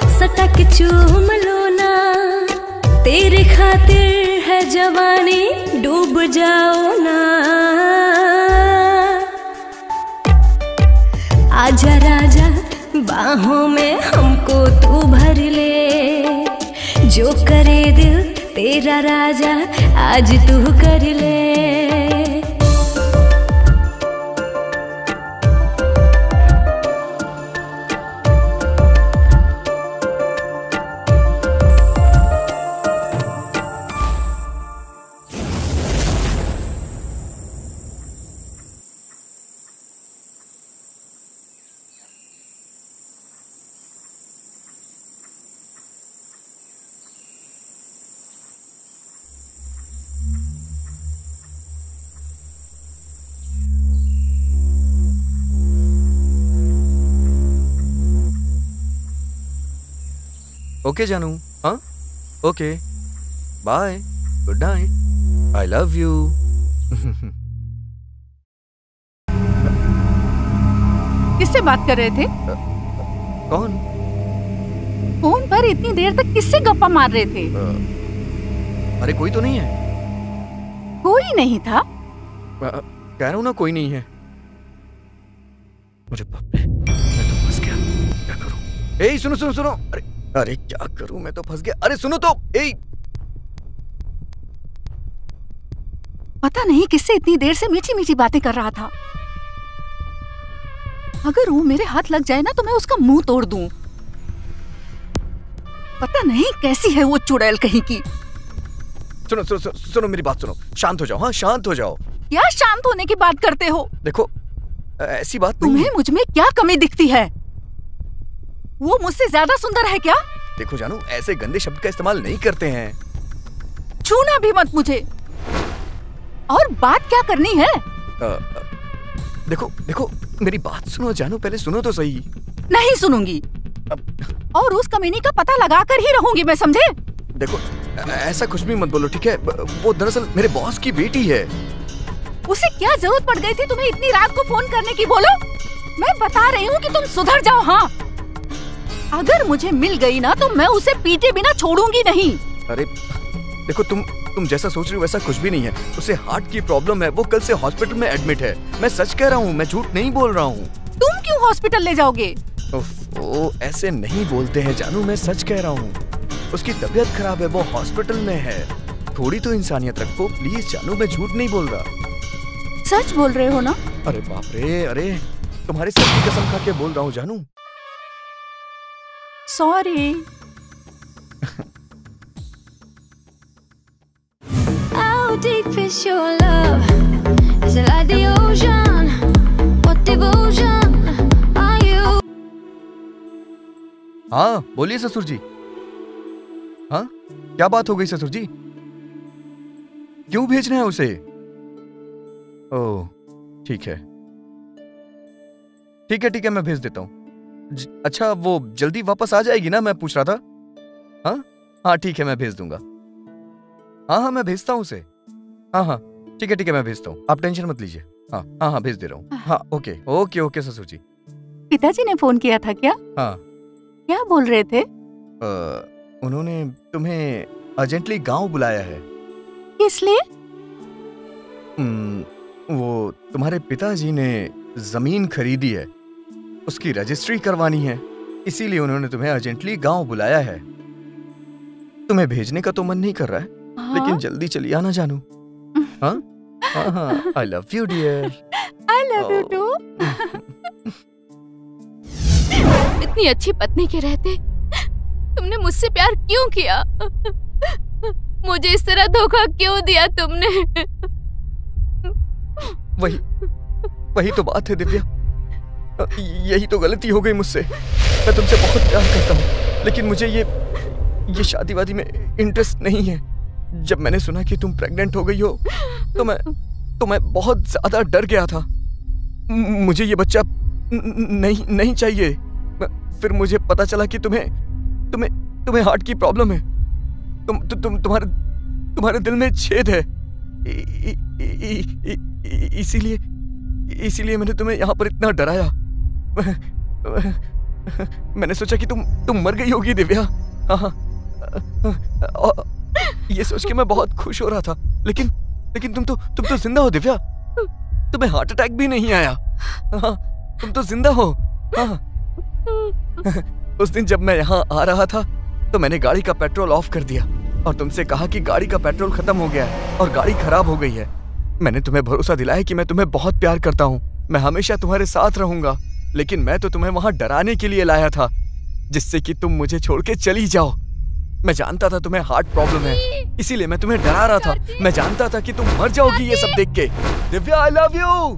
सटक चूम लो ना। तेरे खातिर है जवानी, डूब जाओ ना। आजा राजा बाहों में हमको तू भर ले। जो करे दिल तेरा राजा आज तू कर ले। ओके जानू, हाँ okay, bye, good night, I love you. किससे बात कर रहे थे? कौन? फोन पर इतनी देर तक किससे गप्पा मार रहे थे? अरे कोई तो नहीं है। कोई नहीं था? कह रहा हूँ ना कोई नहीं है। मुझे बाप रे, मैं तो फंस गया, क्या करूँ? ए सुनो सुनो सुनो, अरे क्या करूं, मैं तो फंस गया। अरे सुनो तो, पता नहीं किससे इतनी देर से मीठी मीठी बातें कर रहा था। अगर वो मेरे हाथ लग जाए ना तो मैं उसका मुंह तोड़ दूं। पता नहीं कैसी है वो चुड़ैल कहीं की। सुनो सुनो सुनो, सुनो मेरी बात सुनो, शांत हो जाओ। हाँ शांत हो जाओ। क्या शांत होने की बात करते हो? देखो ऐसी बात नहीं तुम्हें है। मुझ में क्या कमी दिखती है? वो मुझसे ज्यादा सुंदर है क्या? देखो जानू, ऐसे गंदे शब्द का इस्तेमाल नहीं करते हैं। छूना भी मत मुझे। और बात क्या करनी है? देखो देखो मेरी बात सुनो जानू, पहले सुनो तो सही। नहीं सुनूंगी। और उस कमीनी का पता लगा कर ही रहूंगी मैं, समझे? देखो ऐसा कुछ भी मत बोलो, ठीक है? वो दरअसल मेरे बॉस की बेटी है। उसे क्या जरूरत पड़ गई थी तुम्हें इतनी रात को फोन करने की? बोलो, मैं बता रही हूँ कि तुम सुधर जाओ। हाँ, अगर मुझे मिल गई ना तो मैं उसे पीटे बिना छोड़ूंगी नहीं। अरे देखो तुम जैसा सोच रही हो वैसा कुछ भी नहीं है। उसे हार्ट की प्रॉब्लम है, वो कल से हॉस्पिटल में एडमिट है। मैं सच कह रहा हूँ, मैं झूठ नहीं बोल रहा हूँ। तुम क्यों हॉस्पिटल ले जाओगे? ओ ऐसे नहीं बोलते हैं जानू, मैं सच कह रहा हूँ। उसकी तबीयत खराब है, वो हॉस्पिटल में है। थोड़ी तो इंसानियत रखो प्लीज जानू, मैं झूठ नहीं बोल रहा। सच बोल रहे हो ना? अरे बाप रे, अरे तुम्हारे सर की कसम खा के बोल रहा हूँ जानू। Sorry. How deep is your love? Is it like the ocean? What devotion are you? हाँ बोलिए ससुर जी। हाँ क्या बात हो गई ससुर जी? क्यों भेज रहे हैं उसे? ओह ठीक है ठीक है ठीक है, मैं भेज देता हूँ। अच्छा वो जल्दी वापस आ जाएगी ना, मैं पूछ रहा था। हाँ हाँ ठीक है, मैं भेज दूंगा। हाँ हाँ मैं भेजता हूँ उसे। हाँ हाँ ठीक है मैं भेजता हूँ, आप टेंशन मत लीजिए। हाँ हाँ हाँ भेज दे रहा हूँ। हाँ ओके ओके ओके ससुर जी। पिताजी ने फोन किया था क्या? हाँ। क्या बोल रहे थे? उन्होंने तुम्हें अर्जेंटली गांव बुलाया है। किस लिए? वो तुम्हारे पिताजी ने जमीन खरीदी है, उसकी रजिस्ट्री करवानी है, इसीलिए उन्होंने तुम्हें अर्जेंटली गांव बुलाया है। तुम्हें भेजने का तो मन नहीं कर रहा है, लेकिन जल्दी चली आना जानू। हाँ हाँ, I love you dear. I love you too. इतनी अच्छी पत्नी के रहते तुमने मुझसे प्यार क्यों किया? मुझे इस तरह धोखा क्यों दिया तुमने? वही तो बात है दिव्या, यही तो गलती हो गई मुझसे। मैं तुमसे बहुत प्यार करता हूँ, लेकिन मुझे ये शादी वादी में इंटरेस्ट नहीं है। जब मैंने सुना कि तुम प्रेग्नेंट हो गई हो तो मैं बहुत ज्यादा डर गया था। मुझे ये बच्चा नहीं चाहिए। फिर मुझे पता चला कि तुम्हें हार्ट की प्रॉब्लम है। तुम्हारे दिल में छेद है। इसीलिए मैंने तुम्हें यहाँ पर इतना डराया। मैंने सोचा कि तुम मर गई होगी दिव्या। हाँ, ये सोच के मैं बहुत खुश हो रहा था, लेकिन तुम तो जिंदा हो दिव्या। तुम्हें हार्ट अटैक भी नहीं आया। हाँ, तुम तो जिंदा हो। हाँ। उस दिन जब मैं यहाँ आ रहा था तो मैंने गाड़ी का पेट्रोल ऑफ कर दिया और तुमसे कहा कि गाड़ी का पेट्रोल खत्म हो गया है और गाड़ी खराब हो गई है। मैंने तुम्हें भरोसा दिलाया कि मैं तुम्हें बहुत प्यार करता हूँ, मैं हमेशा तुम्हारे साथ रहूंगा। लेकिन मैं तो तुम्हें वहां डराने के लिए लाया था, जिससे कि तुम मुझे छोड़ के चली जाओ। मैं जानता था तुम्हें हार्ट प्रॉब्लम है, इसीलिए मैं तुम्हें डरा रहा था। मैं जानता था कि तुम मर जाओगी ये सब देख के। दिव्या, आई लव यू।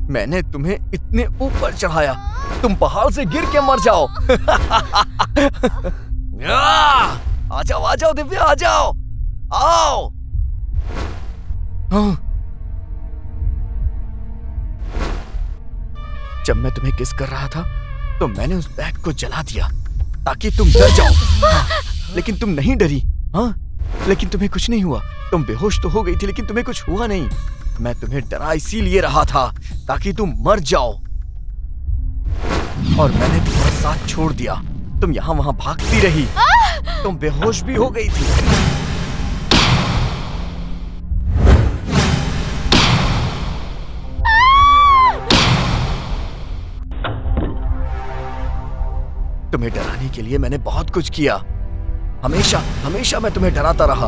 मैंने तुम्हें इतने ऊपर चढ़ाया, तुम पहाड़ से गिर के मर जाओ। आ जाओ दिव्या, आ जाओ, आओ। जब मैं तुम्हें किस कर रहा था तो मैंने उस बैग को जला दिया ताकि तुम डर जाओ। लेकिन तुम नहीं डरी। हाँ, लेकिन तुम्हें कुछ नहीं हुआ। तुम बेहोश तो हो गई थी, लेकिन तुम्हें कुछ हुआ नहीं। मैं तुम्हें डरा इसीलिए रहा था ताकि तुम मर जाओ, और मैंने तुम्हारा साथ छोड़ दिया। तुम यहाँ वहां भागती रही, तुम बेहोश भी हो गई थी। तुम्हें डराने के लिए मैंने बहुत कुछ किया। हमेशा मैं तुम्हें डराता रहा।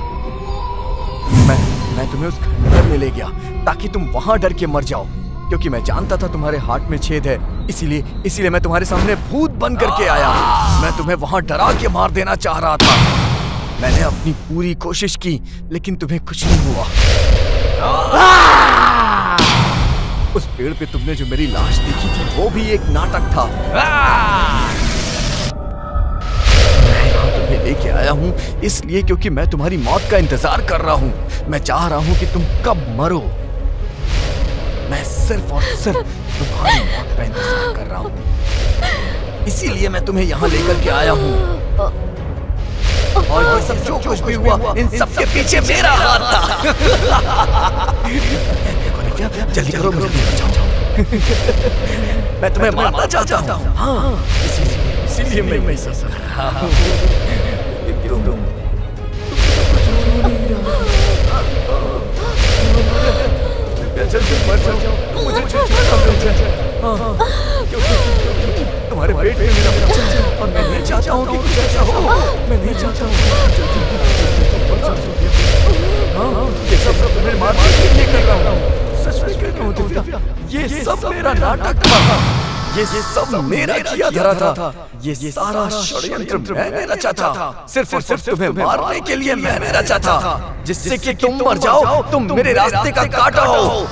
मैं तुम्हें उस खंडहर में ले गया ताकि तुम वहां डर के मर जाओ, क्योंकि मैं जानता था तुम्हारे हार्ट में छेद है। इसीलिए मैं तुम्हारे सामने भूत बन करके आया। मैं तुम्हें वहां डरा के मार देना चाह रहा था। मैंने अपनी पूरी कोशिश की, लेकिन तुम्हें कुछ नहीं हुआ। उस पेड़ पे तुमने जो मेरी लाश देखी थी वो भी एक नाटक था। लेके आया हूँ इसलिए क्योंकि मैं तुम्हारी मौत का इंतजार कर रहा हूँ। मैं चाह रहा हूँ कि तुम कब मरो। मैं सिर्फ और सिर्फ तुम्हारी मौत का इंतजार कर रहा हूँ, इसीलिए मैं तुम्हें यहाँ लेकर के आया हूँ। और ये सब जो कुछ भी हुआ, इन सब के पीछे मेरा हाथ था। जल्दी करो, मुझे बचाओ। मैं तुम्हें मारना चाहता हूँ। हाँ, इसीलिए मैं सब कर रहा हूँ। तुम्हारे पेट में मेरा बच्चा है और मैं नहीं चाहता हूँ कि कुछ ऐसा हो। मैं नहीं चाहता हूँ। ये सब तुम्हें मारने के लिए कर रहा हूँ। सच में कह रहा हूँ दिव्या, ये सब मेरा नाटक था। ये सब मेरा किया धरा था। ये सारा षड्यंत्र मैंने रचा था। सिर्फ और सिर्फ तुम्हें मारने के लिए मैंने रचा था, जिससे कि तुम मर जाओ, तुम मेरे रास्ते का कांटा हो।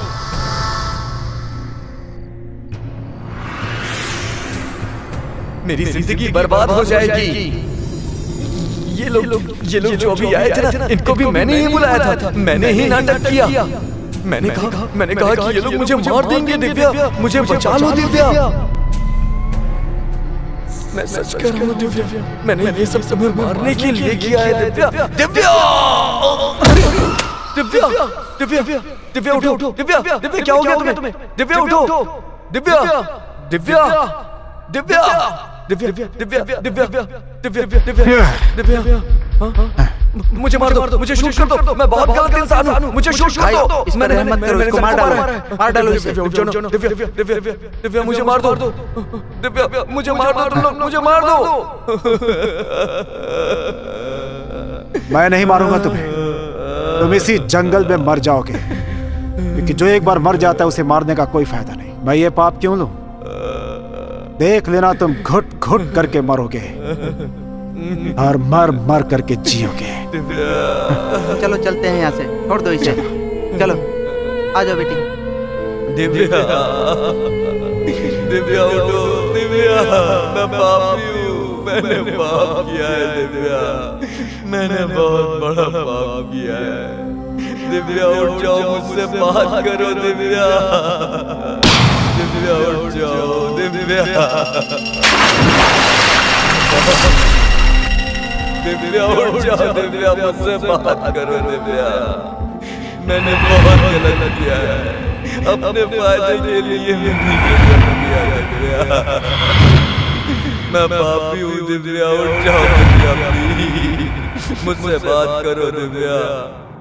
मेरी जिंदगी बर्बाद हो जाएगी। ये लोग जो अभी आए थे ना, इनको भी मैंने ही बुलाया था। मैंने ही नाटक किया। मैंने कहा कि ये लोग मुझे मार देंगे दिव्या, मुझे बचा लो दिव्या। मैं सच कह रहा हूँ दिव्या, मैंने ये सब तुम्हें मारने के लिए किया है दिव्या। दिव्या, दिव्या, दिव्या, दिव्या उठो। दिव्या, दिव्या क्या हो गया तुम्हें? दिव्या उठो। दिव्या, दिव्या, दिव्या, दिव्या, दिव्या, दिव्या, दिव्या, दिव्या, दिव्या, मुझे मार दो, मुझे शूट कर दो। मैं बहुत गलत इंसान हूँ, मुझे शूट कर दो। इस पर हिम्मत करो, इसको मार डालो। दिव्या, मुझे मार दो। दिव्या, मुझे मार दो, मुझे मार दो। मैं नहीं मारूंगा तुम्हें, तुम इसी जंगल में मर जाओगे, क्योंकि जो एक बार मर जाता है उसे मारने का कोई फायदा नहीं। मैं ये पाप क्यों लूं? देख लेना तुम घुट घुट करके मरोगे और मर मर करके जियोगे। चलो चलते हैं यहाँ से, छोड़ दो इसे। चलो आ जाओ बेटी। दिव्या, दिव्या उठो, दिव्या, मैं पापी हूँ, मैंने पाप किया है दिव्या, मैंने बहुत बड़ा पाप किया है। दिव्या उठ जाओ, मुझसे बात करो दिव्या, दिव्या उठ जाओ दिव्या, दिव्या उठ जाओ दिव्या, मुझसे बात करो दिव्या, मैंने बहुत गलत किया है, अपने फायदे के लिए मैंने गलत किया है दिव्या, मैं पापी हूँ दिव्या, उठ जाओ दिव्या प्लीज, मुझसे बात करो दिव्या,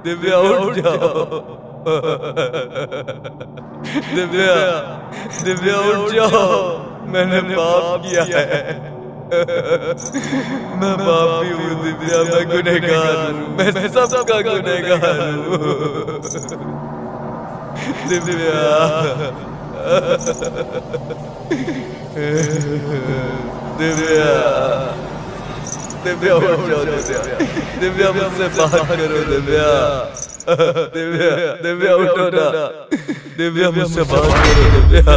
दिव्या उठ जाओ, दिव्या, दिव्या उठ जाओ, मैंने पाप किया है, मैं पापी हूँ दिव्या, मैं गुनहगार हूँ, मैं सबका गुनहगार हूँ दिव्या, दिव्या, दिव्या उठ जाओ दिव्या, दिव्या मुझसे बात करो दिव्या, दिव्या, दिव्या उठो ना, दिव्या मुझसे बात करो दिव्या।